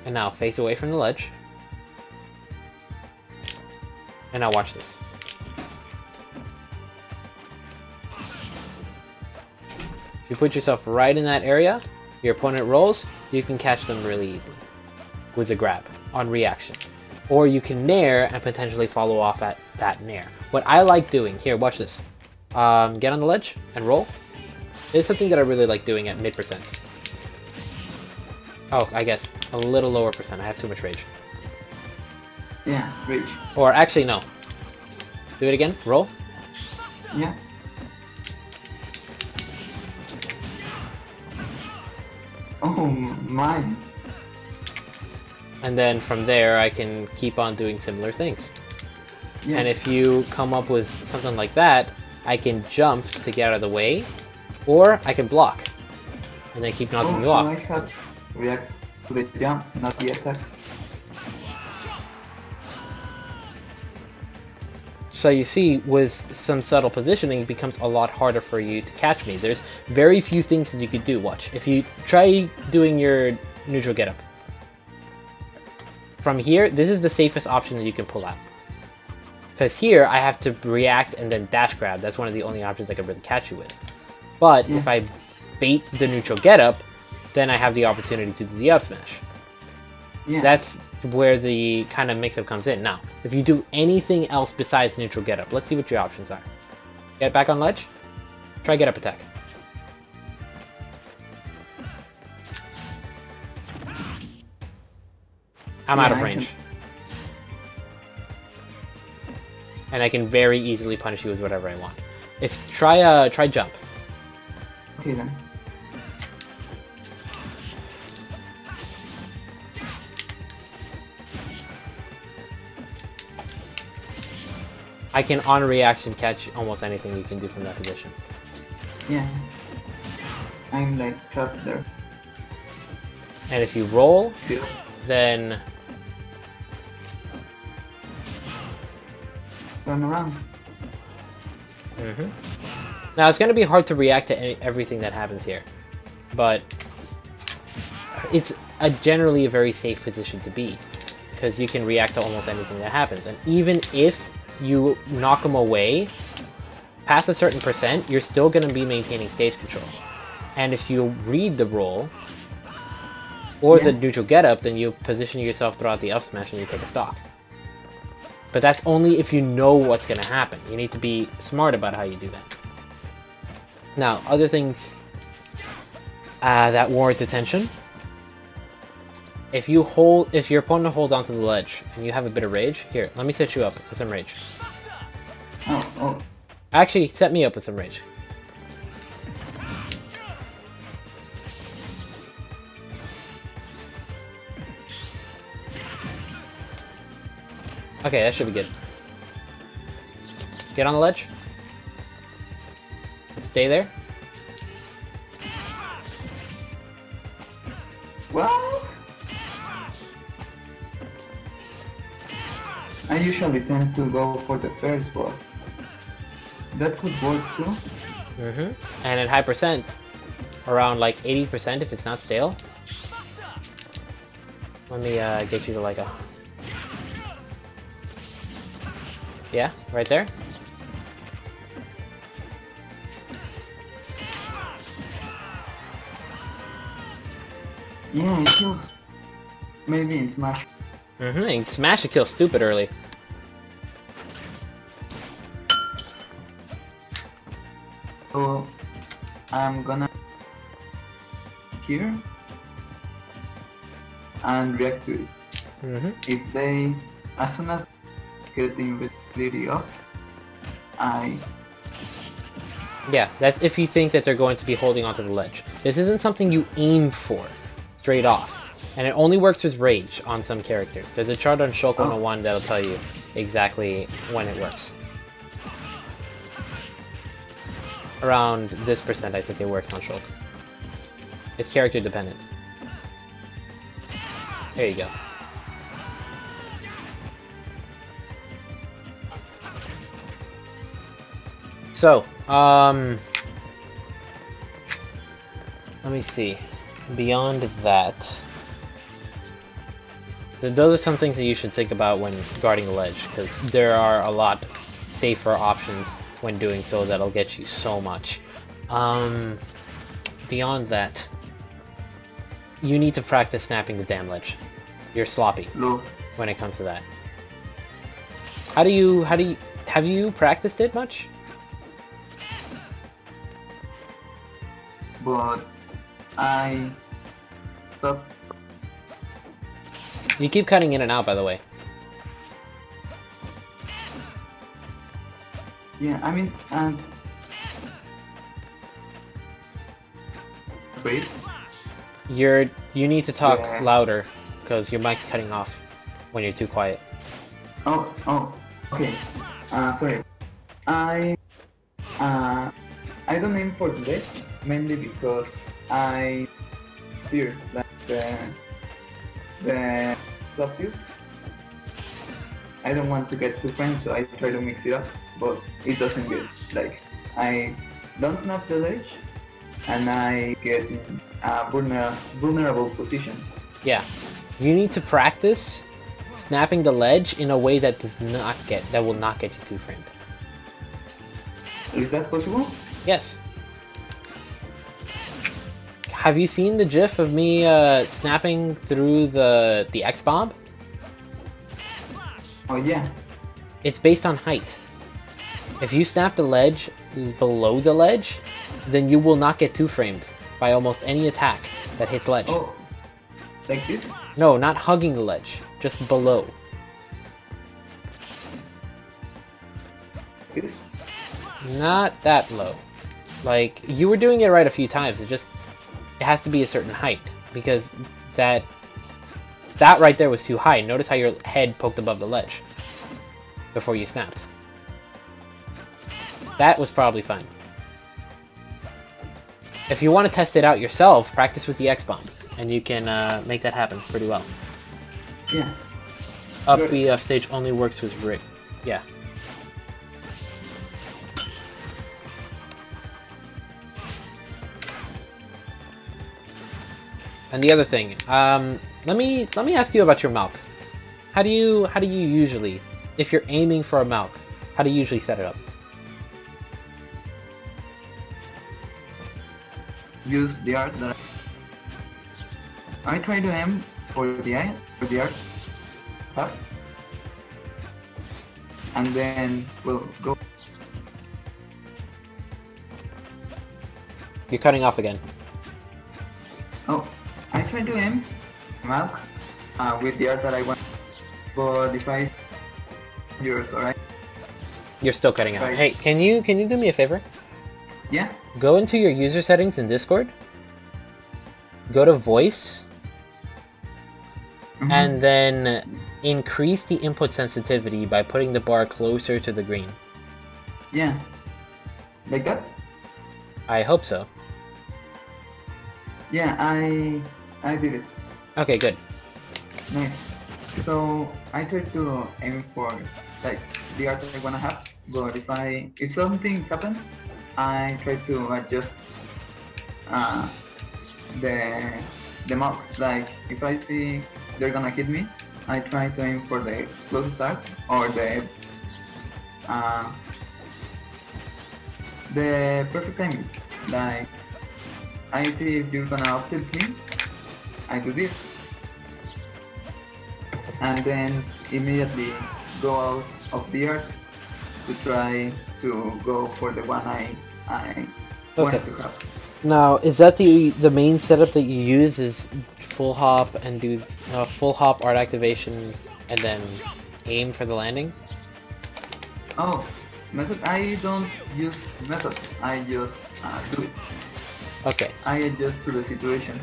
And now face away from the ledge. And now watch this. If you put yourself right in that area, your opponent rolls, you can catch them really easily with a grab on reaction. Or you can nair and potentially follow off at that nair. What I like doing, here, watch this. Get on the ledge and roll. It's something that I really like doing at mid percents. Oh, I guess a little lower percent. I have too much rage. Yeah, rage. Or actually, no. Do it again. Roll. Yeah. Oh my. And then from there, I can keep on doing similar things. Yeah. And if you come up with something like that, I can jump to get out of the way, or I can block, and then keep knocking you so off. I have react to the jump, not the attack. So you see, with some subtle positioning, it becomes a lot harder for you to catch me. There's very few things that you could do. Watch. If you try doing your neutral getup. From here, this is the safest option that you can pull out. Because here, I have to react and then dash grab. That's one of the only options I can really catch you with. But if I bait the neutral getup, then I have the opportunity to do the up smash. Yeah. That's where the kind of mix-up comes in. Now, if you do anything else besides neutral getup, let's see what your options are. Get back on ledge. Try get up attack. I'm out of range. And I can very easily punish you with whatever I want. If try jump. Okay then. I can on reaction catch almost anything you can do from that position. Yeah. I'm like trapped there. And if you roll, Still. then Turn around. now it's going to be hard to react to everything that happens here, but it's generally a very safe position to be, because you can react to almost anything that happens. And even if you knock them away past a certain percent, you're still going to be maintaining stage control. And if you read the roll or the neutral getup, then you position yourself throughout the up smash and you take a stock. But that's only if you know what's going to happen. You need to be smart about how you do that. Now, other things that warrant attention. If your opponent holds onto the ledge and you have a bit of rage, here, let me set you up with some rage. Oh. Actually, set me up with some rage. Okay, that should be good. Get on the ledge. Stay there. What? I usually tend to go for the first ball. That could work too. And at high percent, around like 80% if it's not stale. Let me get you to like a... Yeah, right there. Yeah, it kills. Maybe in Smash. And Smash to kill stupid early. So I'm gonna here and react to it. If they, as soon as get the invisibility up, Yeah, that's if you think that they're going to be holding onto the ledge. This isn't something you aim for straight off. And it only works with rage on some characters. There's a chart on Shulk 101 that'll tell you exactly when it works. Around this percent, I think it works on Shulk. It's character dependent. There you go. So, let me see. Beyond that, those are some things that you should think about when guarding the ledge, because there are a lot safer options when doing so that'll get you so much. Beyond that, you need to practice snapping the damn ledge. You're sloppy when it comes to that. Have you practiced it much? But I stopped. You keep cutting in and out, by the way. Yeah, I mean, wait. You need to talk louder, because your mic's cutting off when you're too quiet. Oh, okay. Sorry. I don't aim for the ledge, mainly because I fear that the subfield. I don't want to get too framed, so I try to mix it up, but it doesn't get, like, I don't snap the ledge, and I get in a vulnerable position. Yeah, you need to practice snapping the ledge in a way that will not get you too framed. Is that possible? Yes. Have you seen the GIF of me snapping through the X-bomb? Oh yeah. It's based on height. If you snap the ledge below the ledge, then you will not get two framed by almost any attack that hits ledge. Oh, like this? No, not hugging the ledge, just below. This? Not that low. Like, you were doing it right a few times, it has to be a certain height, because that right there was too high. Notice how your head poked above the ledge before you snapped. That was probably fine. If you want to test it out yourself, practice with the X-Bomb, and you can make that happen pretty well. Yeah. Up B off stage only works with Rick. Yeah. And the other thing, let me ask you about your Malk. How do you usually, if you're aiming for a Malk, how do you usually set it up? Use the art that I try to aim for the eye, for the art, up, and then we'll go. You're cutting off again. Oh, I try to aim Malk with the art that I want, but if I yours, alright? You're still cutting out. Right. Hey, can you do me a favor? Yeah. Go into your user settings in Discord. Go to voice. Mhm. And then increase the input sensitivity by putting the bar closer to the green. Yeah. Like that? I hope so. Yeah, I did it. Okay, good. Nice. So I try to aim for like the art that I wanna have, but if something happens, I try to adjust the mock. Like if I see they're gonna hit me, I try to aim for the closest art or the perfect timing. Like I see if you're gonna up tilt me, I do this, and then immediately go out of the art to try to go for the one I wanted to have. Now, is that the main setup that you use? Is full hop and do full hop art activation and then aim for the landing? Oh, method. I don't use methods. I just do it. Okay, I adjust to the situation.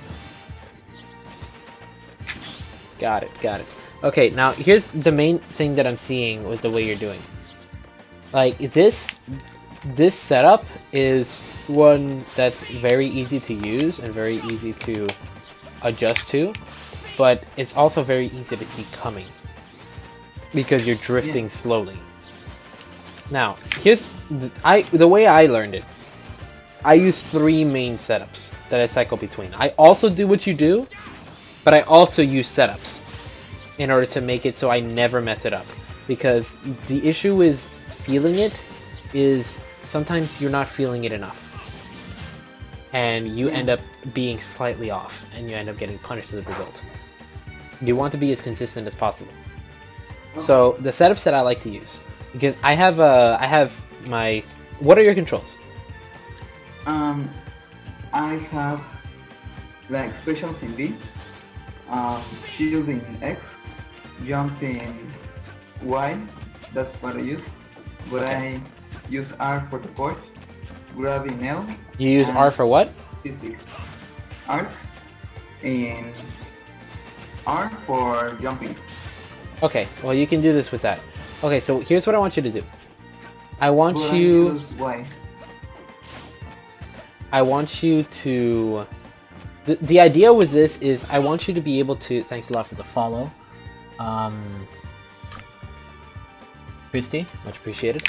got it. Okay, now here's the main thing that I'm seeing with the way you're doing. Like this setup is one that's very easy to use and very easy to adjust to, but it's also very easy to see coming because you're drifting slowly. Now, here's the way I learned it. I use 3 main setups that I cycle between. I also do what you do, but I also use setups in order to make it so I never mess it up. Because the issue is feeling it is sometimes you're not feeling it enough. And you end up being slightly off, and you end up getting punished as a result. You want to be as consistent as possible. So the setups that I like to use, because I have my. What are your controls? I have like specials in B, shield in X, jump in Y. That's what I use. But Okay. I use R for the port, grab in L. You use and R for what? C6. Art in R for jumping. Okay, well you can do this with that. Okay, so here's what I want you to do. I want But you. I use Y. I want you to. The idea with this is I want you to be able to. Thanks a lot for the follow, Christy. Much appreciated.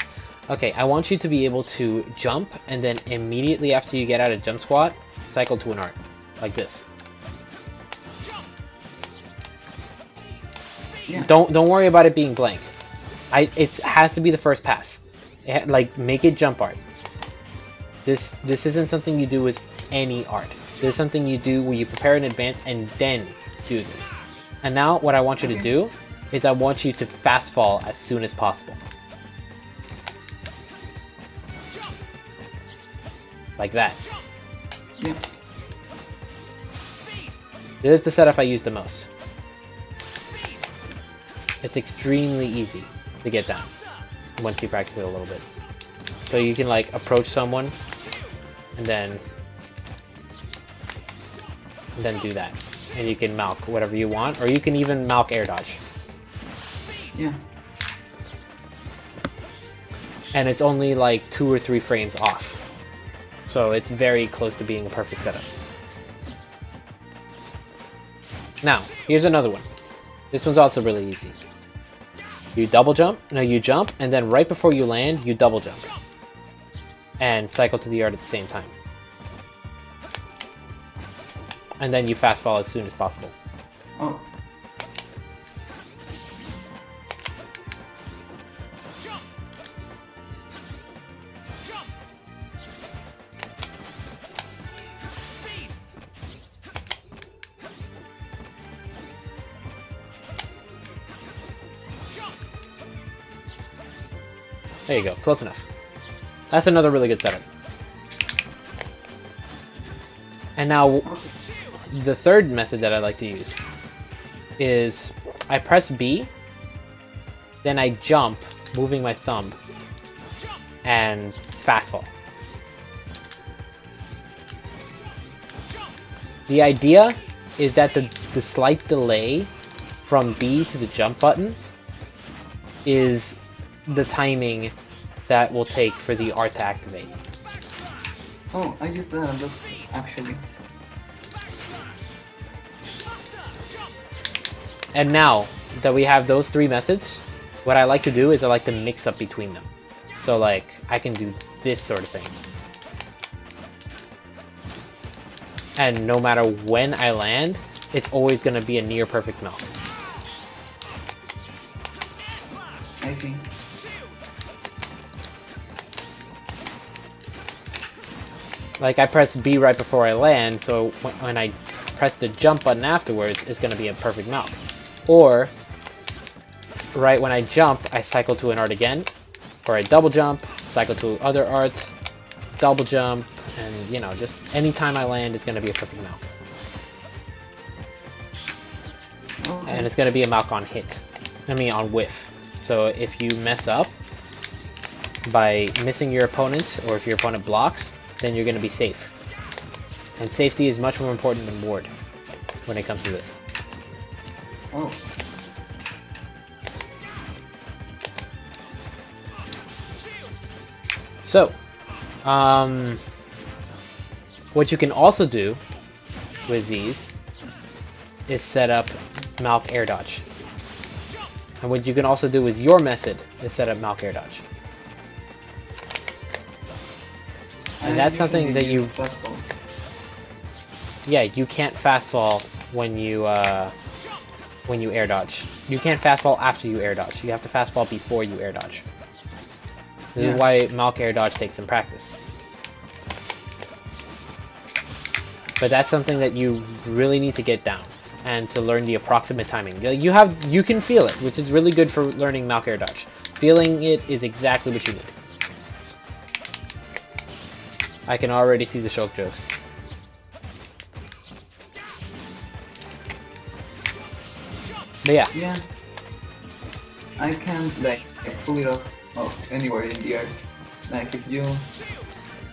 Okay, I want you to be able to jump and then immediately after you get out of jump squat, cycle to an art like this. Yeah. Don't worry about it being blank. It has to be the first pass. Like make it jump art. This isn't something you do with any art. This is something you do where you prepare in advance and then do this. And now what I want you to do is I want you to fast fall as soon as possible. Like that. Yeah. This is the setup I use the most. It's extremely easy to get down once you practice it a little bit. So you can like approach someone and then do that. And you can Malk whatever you want, or you can even Malk air dodge. Yeah. and it's only like 2 or 3 frames off. So it's very close to being a perfect setup. Now, here's another one. This one's also really easy. You double jump, no, you jump, and then right before you land, you double jump. And cycle to the yard at the same time. And then you fast fall as soon as possible. Oh. There you go, close enough. That's another really good setup. And now, the third method that I like to use is I press B, then I jump, moving my thumb, and fast fall. The idea is that the slight delay from B to the jump button is the timing that will take for the art to activate. Oh, I used that actually. And now that we have those 3 methods, what I like to do is I like to mix up between them. So like, I can do this sort of thing. And no matter when I land, it's always going to be a near perfect melt. I see. Like, I press B right before I land, so when I press the jump button afterwards, it's going to be a perfect melt. Or, right when I jump, I cycle to an art again, or I double jump, cycle to other arts, double jump, and, you know, just anytime I land, it's going to be a perfect melt. Okay. And it's going to be a melt on hit. I mean, on whiff. So if you mess up by missing your opponent, or if your opponent blocks, then you're going to be safe. And safety is much more important than ward when it comes to this. Oh. So, what you can also do with these is set up Malk air dodge. And what you can also do with your method is set up Malk air dodge. And that's something that you... Yeah, you can't fast fall when you air dodge. You can't fast fall after you air dodge. You have to fast fall before you air dodge. This is why Malk air dodge takes some practice. But that's something that you really need to get down and to learn the approximate timing. You can feel it, which is really good for learning Malk air dodge. Feeling it is exactly what you need. I can already see the Shulk jokes. But yeah. Yeah. I can like pull it off anywhere in the air. Like if you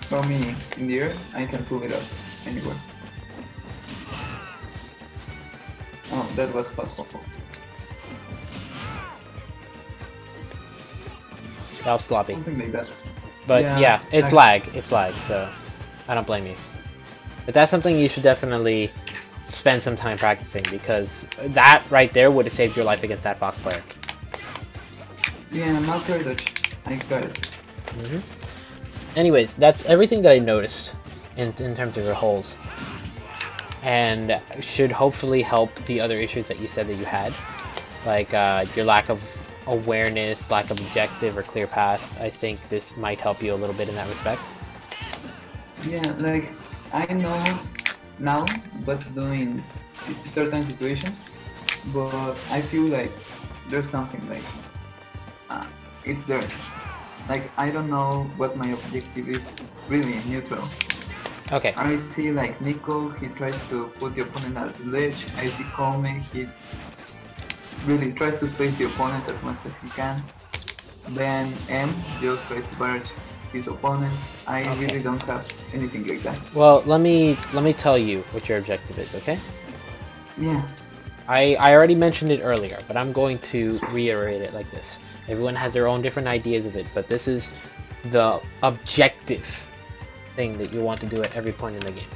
throw me in the air, I can pull it off anywhere. Oh, that was possible. That was sloppy. Something like that. But yeah, it's lag, so I don't blame you. But that's something you should definitely spend some time practicing, because that right there would have saved your life against that Fox player. Yeah, Malk air dodge. I got it. Anyways, that's everything that I noticed in terms of your holes. And should hopefully help the other issues that you said that you had. Like your lack of awareness, lack of objective or clear path. I think this might help you a little bit in that respect. Yeah, like I know now what's doing certain situations, but I feel like there's something like it's there. Like I don't know what my objective is really in neutral. Okay. I see like Nico, he tries to put the opponent at the ledge. I see Kome, he really tries to space the opponent as much as he can. Then M just tries to barrage his opponent. I really don't have anything like that. Well, let me tell you what your objective is, okay? Yeah. I already mentioned it earlier, but I'm going to reiterate it like this. Everyone has their own different ideas of it, but this is the objective thing that you want to do at every point in the game.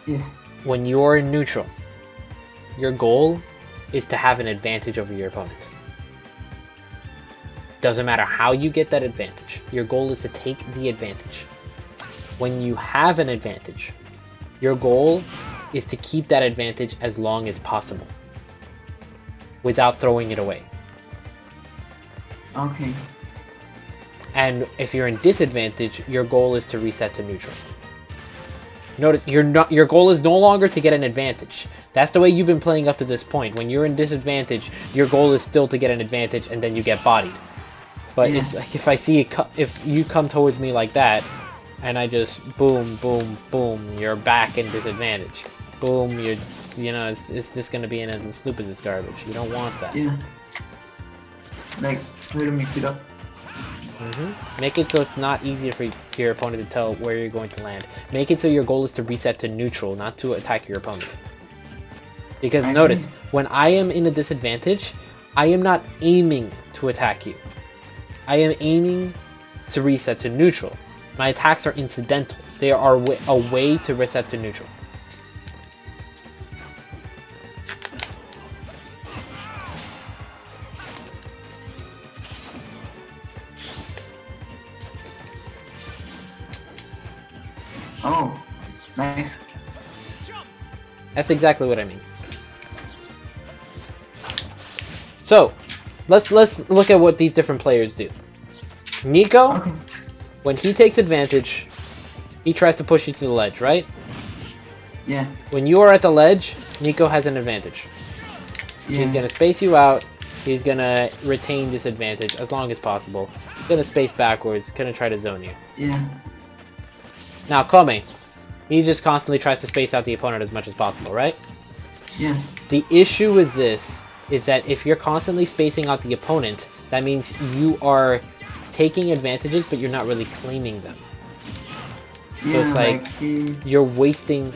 Yes. When you're in neutral, your goal is to have an advantage over your opponent. Doesn't matter how you get that advantage. Your goal is to take the advantage. When you have an advantage, your goal is to keep that advantage as long as possible without throwing it away. Okay. And if you're in disadvantage, your goal is to reset to neutral. Notice your goal is no longer to get an advantage. That's the way you've been playing up to this point. When you're in disadvantage, your goal is still to get an advantage, and then you get bodied. But Yeah. it's like if you come towards me like that, and I just boom, boom, boom, you're back in disadvantage. Boom, it's just gonna be in as loop as this garbage. You don't want that. Yeah. Like, try to mix it up. Make it so it's not easier for your opponent to tell where you're going to land. Make it so your goal is to reset to neutral, not to attack your opponent. Because notice, when I am in a disadvantage, I am not aiming to attack you. I am aiming to reset to neutral. My attacks are incidental. They are a way to reset to neutral. Oh, nice. That's exactly what I mean. So, let's look at what these different players do. Nico, Okay. when he takes advantage, he tries to push you to the ledge, right? Yeah. When you are at the ledge, Nico has an advantage. Yeah. He's gonna space you out. He's gonna retain this advantage as long as possible. He's gonna space backwards, gonna try to zone you. Yeah. Now, Kome, he just constantly tries to space out the opponent as much as possible, right? Yeah. The issue with this is that if you're constantly spacing out the opponent, that means you are taking advantages, but you're not really claiming them. Yeah. it's like he... You're wasting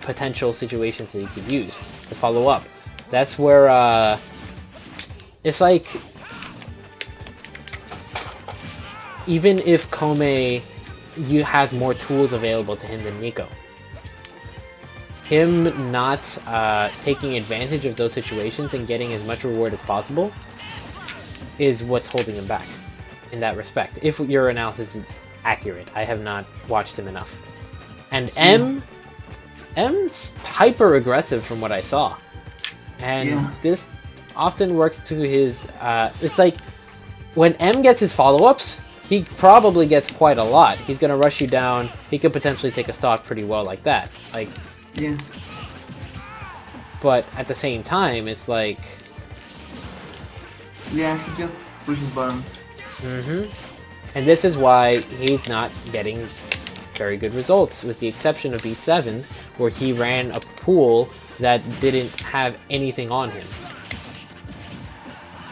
potential situations that you could use to follow up. That's where it's like, even if Kome has more tools available to him than Nico, him not taking advantage of those situations and getting as much reward as possible is what's holding him back in that respect. If your analysis is accurate, I have not watched him enough. And M's hyper aggressive from what I saw, and this often works to his. It's like when M gets his follow-ups, he probably gets quite a lot. He's gonna rush you down. He could potentially take a stock pretty well like that. Like, Yeah. but at the same time, it's like, Yeah, he just pushes buttons. and this is why he's not getting very good results, with the exception of B7, where he ran a pool that didn't have anything on him.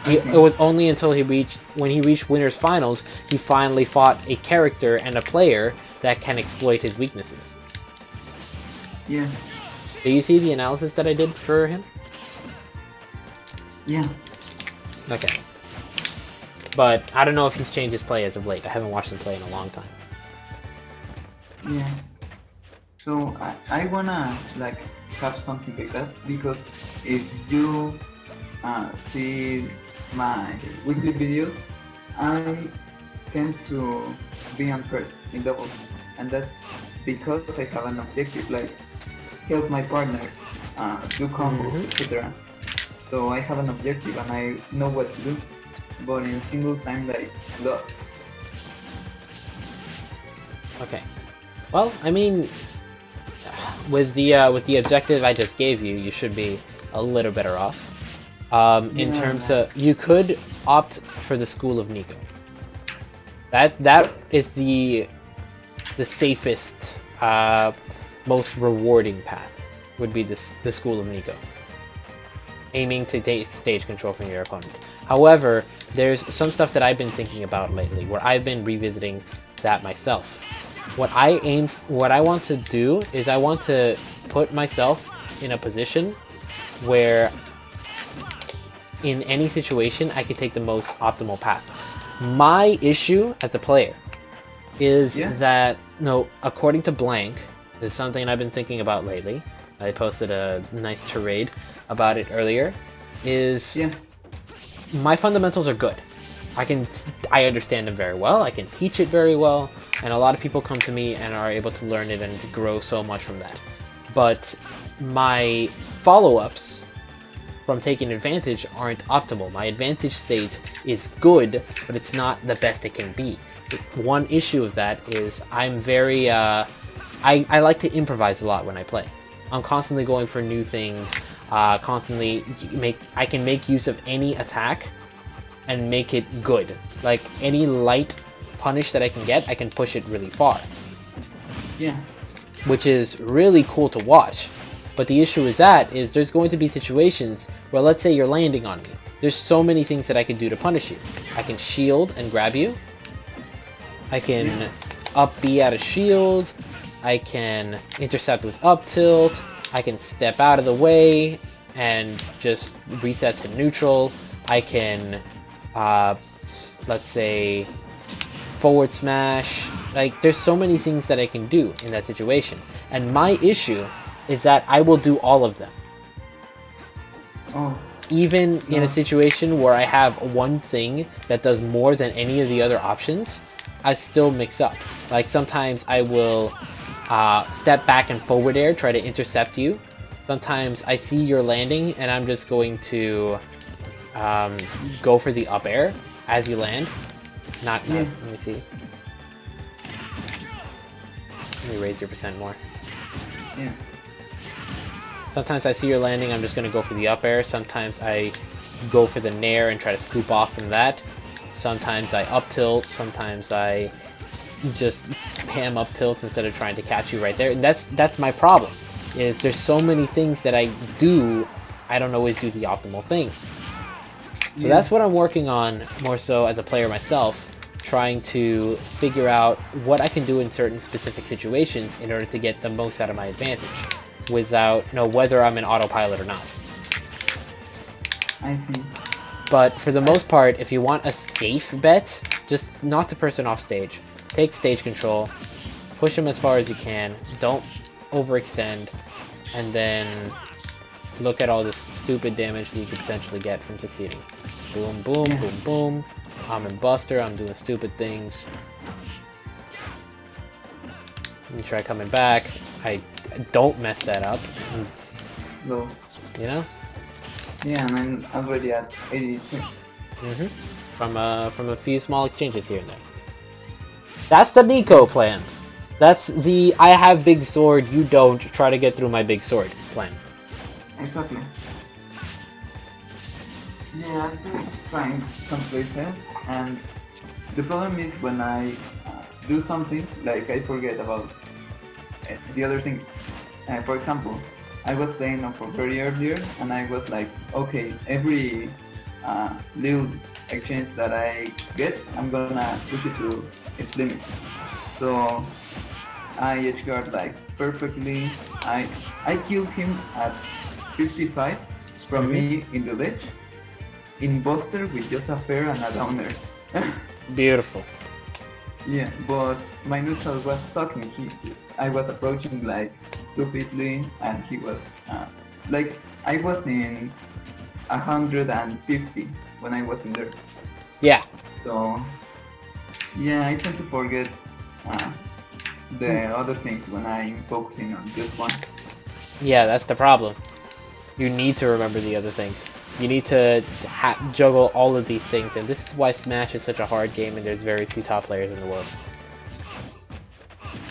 It was only until when he reached winners finals, he finally fought a character and a player that can exploit his weaknesses. Yeah. Do you see the analysis that I did for him? Yeah. Okay. But I don't know if he's changed his play as of late. I haven't watched him play in a long time. Yeah. So I wanna like have something like that, because if you see my weekly videos, I tend to be on first in doubles, and that's because I have an objective, like help my partner do combos, etc. So I have an objective and I know what to do, but in singles I'm like lost. Okay. Well, I mean, with the objective I just gave you, you should be a little better off. In terms of, you could opt for the School of Nico. That is the safest, most rewarding path. Would be the School of Nico, aiming to take stage control from your opponent. However, there's some stuff that I've been thinking about lately, where I've been revisiting that myself. What I want to do is I want to put myself in a position where in any situation I could take the most optimal path. My issue as a player is Yeah. that, no, according to Blank, this is something I've been thinking about lately. I posted a nice tirade about it earlier. Is Yeah. my fundamentals are good. I understand them very well. I can teach it very well, and a lot of people come to me and are able to learn it and grow so much from that. But my follow-ups from taking advantage aren't optimal. My advantage state is good, but it's not the best it can be. One issue of that is I'm very I like to improvise a lot when I play. I'm constantly going for new things. I can make use of any attack and make it good. Like any light punish that I can get, I can push it really far. Yeah. Which is really cool to watch. But the issue is there's going to be situations where, let's say you're landing on me. There's so many things that I can do to punish you. I can shield and grab you. I can up B out of shield. I can intercept with up tilt. I can step out of the way and just reset to neutral. I can, let's say, forward smash. Like, there's so many things that I can do in that situation. And my issue is that I will do all of them. Oh. Even in a situation where I have one thing that does more than any of the other options, I still mix up. Like, sometimes I will step back and forward air, try to intercept you. Sometimes I see you're landing and I'm just going to go for the up air as you land. Let me see. Let me raise your percent more. Yeah. Sometimes I see you're landing, I'm just going to go for the up air. Sometimes I go for the nair and try to scoop off from that. Sometimes I up tilt. Sometimes I just spam up tilts instead of trying to catch you right there. And that's my problem, is there's so many things that I do, I don't always do the optimal thing. So that's what I'm working on more so as a player myself, trying to figure out what I can do in certain specific situations in order to get the most out of my advantage, without whether I'm in autopilot or not. I see. But for the most part, if you want a safe bet, just knock the person off stage. Take stage control, push them as far as you can, don't overextend, and then look at all this stupid damage that you could potentially get from succeeding. Boom, boom, boom, boom. I'm in Buster, I'm doing stupid things. Let me try coming back. I don't mess that up. No. You know? Yeah, and I'm already at 82. From a few small exchanges here and there. That's the Nico plan. That's the I have big sword, you don't, try to get through my big sword plan. Exactly. Yeah, I've been trying some playtests, and the problem is when I do something, like I forget about the other thing. For example, I was playing for very earlier, and I was like, okay, every little exchange that I get, I'm gonna push it to its limits. So I edgeguard like perfectly. I killed him at 55 from me in the ledge, in Buster with just a fair and a downer. Beautiful. Yeah, but my neutral was sucking. I was approaching like stupidly, and he was like, I was in 150 when I was in there. Yeah. So yeah, I tend to forget the other things when I'm focusing on just one. Yeah, that's the problem. You need to remember the other things. You need to juggle all of these things, and this is why Smash is such a hard game and there's very few top players in the world.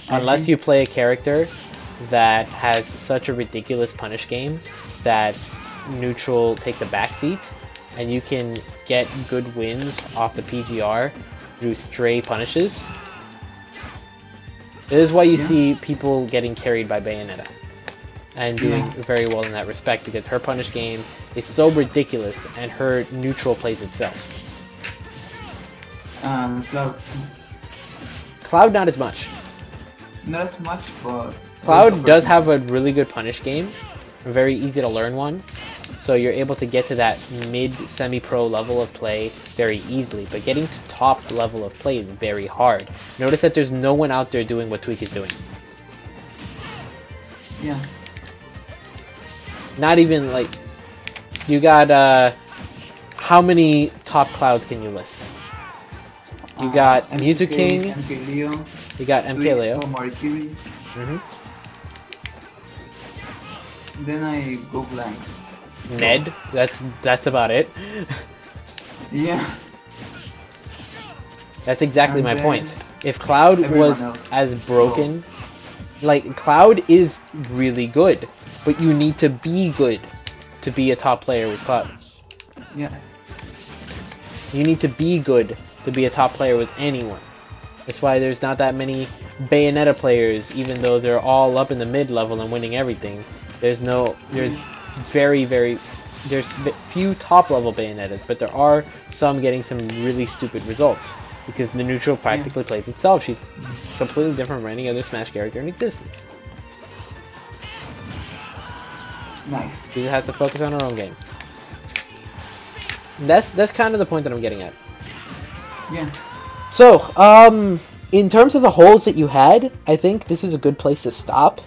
Unless you play a character that has such a ridiculous punish game that neutral takes a backseat, and you can get good wins off the PGR through stray punishes. This is why you see people getting carried by Bayonetta and doing very well in that respect, because her punish game is so ridiculous and her neutral plays itself. Cloud not as much. Not as much, but Cloud does have a really good punish game, a very easy to learn one. So you're able to get to that mid semi-pro level of play very easily, but getting to top level of play is very hard. Notice that there's no one out there doing what Tweak is doing. Yeah. Not even like, you got, how many top clouds can you list? You got Mewtwo King, MK Leo, you got MK Leo. Marikiri. Then I go blank. Ned, that's about it. Yeah. That's exactly And my then point. If Cloud was else. as broken, like Cloud is really good, but you need to be good to be a top player with Cloud. Yeah. You need to be good to be a top player with anyone. That's why there's not that many Bayonetta players, even though they're all up in the mid level and winning everything. There's few top level Bayonettas, but there are some getting some really stupid results because the neutral practically plays itself. She's completely different from any other Smash character in existence. Nice. She has to focus on her own game. That's kind of the point that I'm getting at. Yeah. So, in terms of the holes that you had, I think this is a good place to stop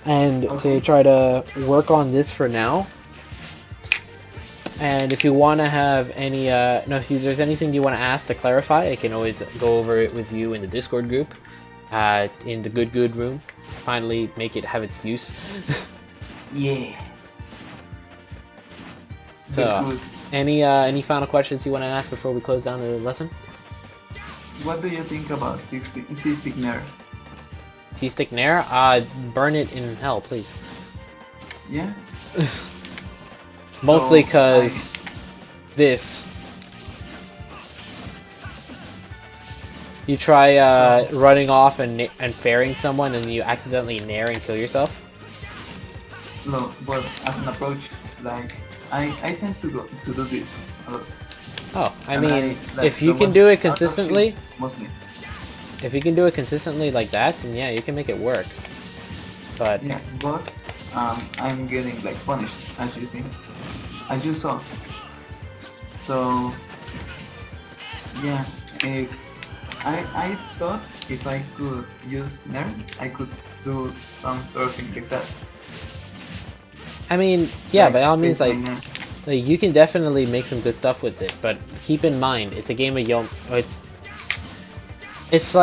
and to try to work on this for now. And if you want to have any, if there's anything you want to ask to clarify, I can always go over it with you in the Discord group, in the good room. Finally, make it have its use. Yeah. So, any final questions you want to ask before we close down the lesson? What do you think about C-Stick Nair? C-Stick Nair? Burn it in hell, please. Yeah? Mostly because this. You try running off and fairing someone and you accidentally nair and kill yourself? No, but as an approach, like, I tend to do this a lot. Oh, I And mean, like, if you the can one do it out of consistently, two, mostly. if you can do it consistently like that, then yeah, you can make it work. But Yeah, but I'm getting like punished, as you see, as you saw. So yeah, I thought if I could use Nair, I could do some sort of thing like that. I mean, yeah, Like, by all means, based like, on Nair. you can definitely make some good stuff with it. But keep in mind, it's a game of Yomi. It's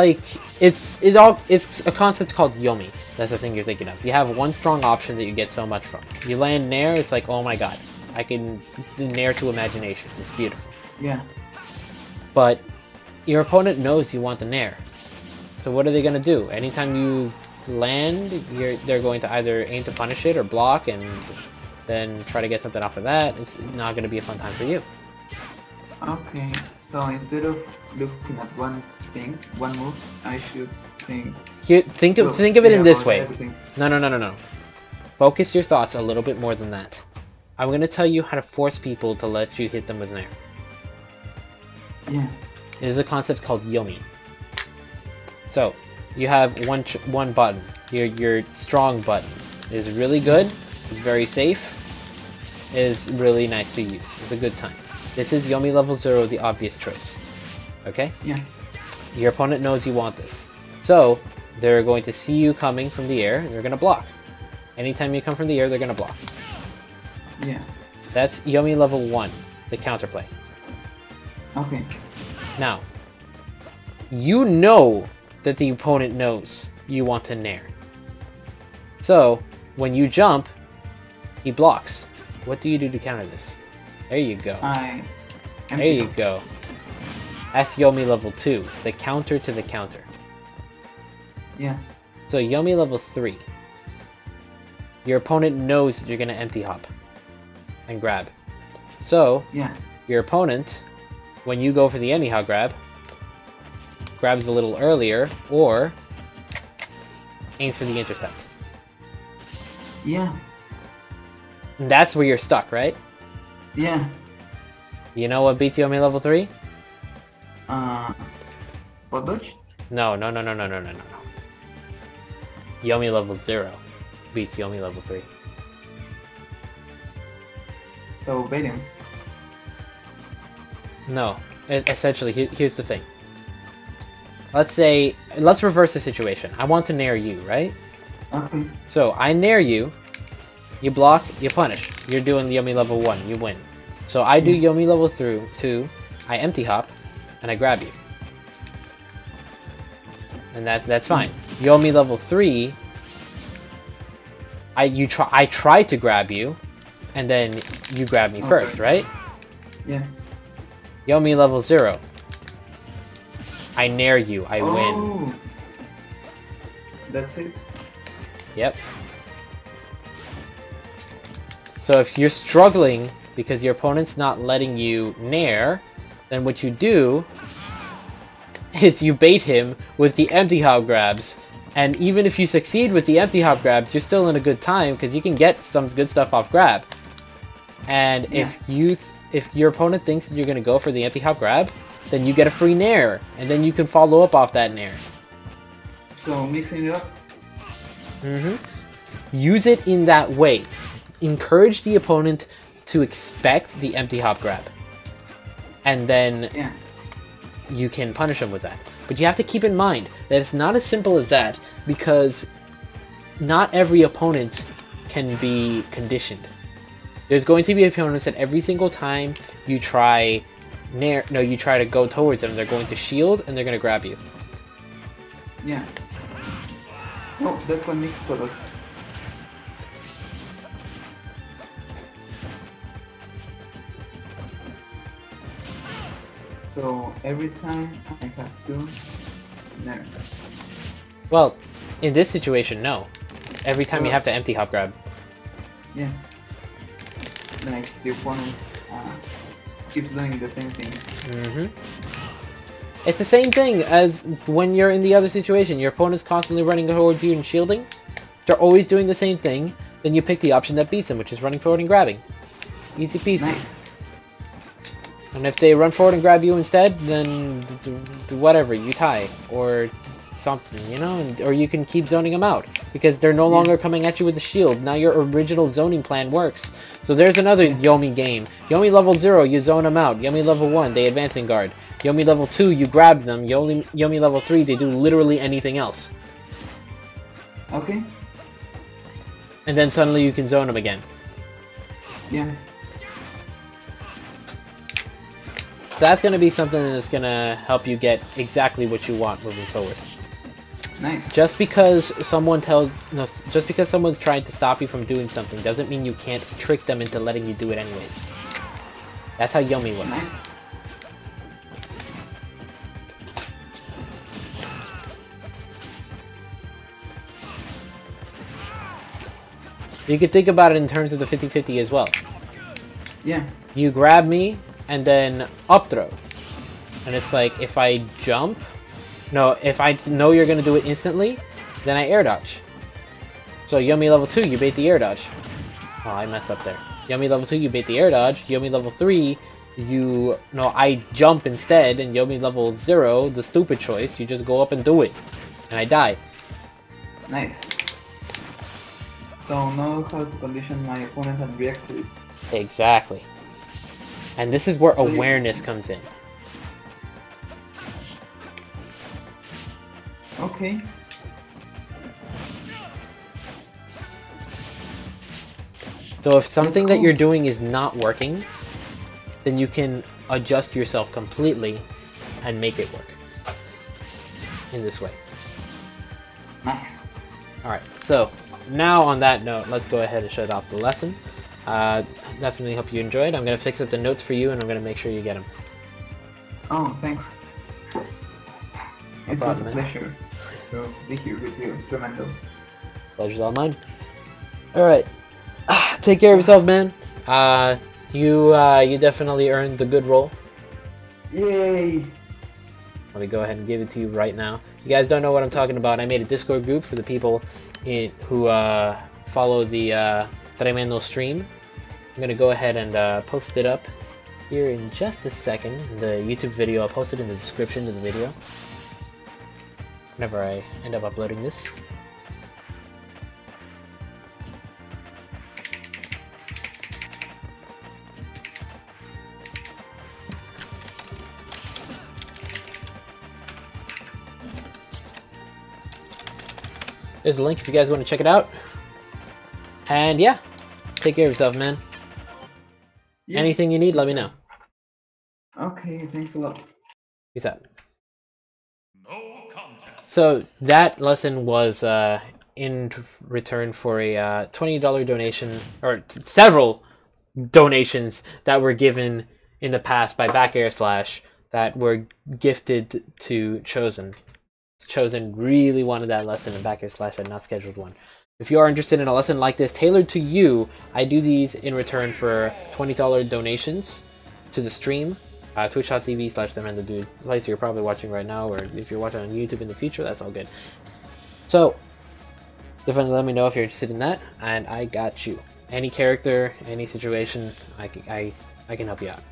a concept called Yomi. That's the thing you're thinking of. You have one strong option that you get so much from. You land Nair, it's like, oh my god, I can Nair to imagination. It's beautiful. Yeah, But your opponent knows you want the Nair. So what are they gonna do? Anytime you land, they're going to either aim to punish it or block, and then try to get something off of that. It's not gonna be a fun time for you. okay. So instead of looking at one thing, one move, I should think. Here, think of it in this way. Everything. No. Focus your thoughts a little bit more than that. I'm going to tell you how to force people to let you hit them with Nair. Yeah. There's a concept called Yomi. So, you have one button. Your strong button is really good. It's very safe. Is really nice to use. It's a good time. This is Yomi level 0, the obvious choice. Okay? Yeah. Your opponent knows you want this. So, they're going to see you coming from the air, and they're going to block. Anytime you come from the air, they're going to block. Yeah. That's Yomi level 1, the counterplay. Okay. Now, you know that the opponent knows you want to nair. So, when you jump, he blocks. What do you do to counter this? There you go. There you go. That's Yomi level 2, the counter to the counter. Yeah. So Yomi level 3. Your opponent knows that you're going to empty hop and grab. So, Yeah. your opponent, when you go for the anyhow grab, grabs a little earlier or aims for the intercept. Yeah. And that's where you're stuck, right? Yeah. You know what beats Yomi level 3? Spot dodge? No. Yomi level 0 beats Yomi level 3. So bait him. No. Essentially, here's the thing. Let's reverse the situation. I want to nair you, right? Okay. So I nair you, you block, you punish. You're doing Yomi level 1, you win. So I do Yomi level 2, I empty hop, and I grab you. And that's fine. Yomi level 3, I try to grab you, and then you grab me first, right? Yeah. Yomi level 0. I nair you, I win. That's it? Yep. So if you're struggling because your opponent's not letting you nair, then what you do is you bait him with the empty hop grabs. And even if you succeed with the empty hop grabs, you're still in a good time because you can get some good stuff off grab. And if your opponent thinks that you're going to go for the empty hop grab, then you get a free nair, and then you can follow up off that nair. So mixing it up? Use it in that way. Encourage the opponent to expect the empty hop grab. And then you can punish them with that. But you have to keep in mind that it's not as simple as that, because not every opponent can be conditioned. There's going to be opponents that every single time you try you try to go towards them, they're going to shield and they're going to grab you. Yeah. Oh, that's what Nick told us. So every time I have to nair. Well, in this situation, no. Every time you have to empty hop grab. Yeah. Like the opponent keeps doing the same thing. It's the same thing as when you're in the other situation. Your opponent's constantly running towards you and shielding. They're always doing the same thing. Then you pick the option that beats them, which is running forward and grabbing. Easy peasy. Nice. And if they run forward and grab you instead, then do whatever, you tie. Or something, you know? Or you can keep zoning them out. Because they're no longer coming at you with a shield. Now your original zoning plan works. So there's another Yomi game. Yomi level 0, you zone them out. Yomi level 1, they advancing guard. Yomi level 2, you grab them. Yomi level 3, they do literally anything else. Okay. And then suddenly you can zone them again. Yeah. So that's going to be something that's going to help you get exactly what you want moving forward. Nice. Just because someone's trying to stop you from doing something doesn't mean you can't trick them into letting you do it anyways. That's how Yomi works. Nice. You could think about it in terms of the 50-50 as well. Yeah. You grab me and then up throw. And it's like, if I jump... No, if I know you're going to do it instantly, then I air dodge. So Yomi level 2, you bait the air dodge. Oh, I messed up there. Yomi level 2, you bait the air dodge. Yomi level 3, I jump instead. And Yomi level 0, the stupid choice, you just go up and do it. And I die. Nice. So know how to condition my opponent and react to this. Exactly. And this is where awareness comes in. Okay. So if something that you're doing is not working, then you can adjust yourself completely and make it work. In this way. Nice. Alright, so now on that note, let's go ahead and shut off the lesson. Definitely hope you enjoyed. I'm going to fix up the notes for you and I'm going to make sure you get them. Oh, thanks. It was a man. pleasure to be here with you, Tremendo. Pleasure's all mine. Alright. Take care of yourself, man. You definitely earned the good roll. Yay! Let me go ahead and give it to you right now. You guys don't know what I'm talking about. I made a Discord group for the people who follow the Tremendo stream. I'm going to go ahead and post it up here in just a second. The YouTube video, I'll post it in the description of the video whenever I end up uploading this. There's a link if you guys want to check it out. And yeah, take care of yourself, man. Yeah. Anything you need, let me know. Okay, thanks a lot. Peace out. No contest. So that lesson was in return for a $20 donation, or several donations that were given in the past by Back Air Slash that were gifted to Chosen. Chosen really wanted that lesson, and Back Air Slash had not scheduled one. If you are interested in a lesson like this tailored to you, I do these in return for $20 donations to the stream. Twitch.tv/TheRandomDude, place you're probably watching right now, or if you're watching on YouTube in the future, that's all good. So definitely let me know if you're interested in that, and I got you. Any character, any situation, I can help you out.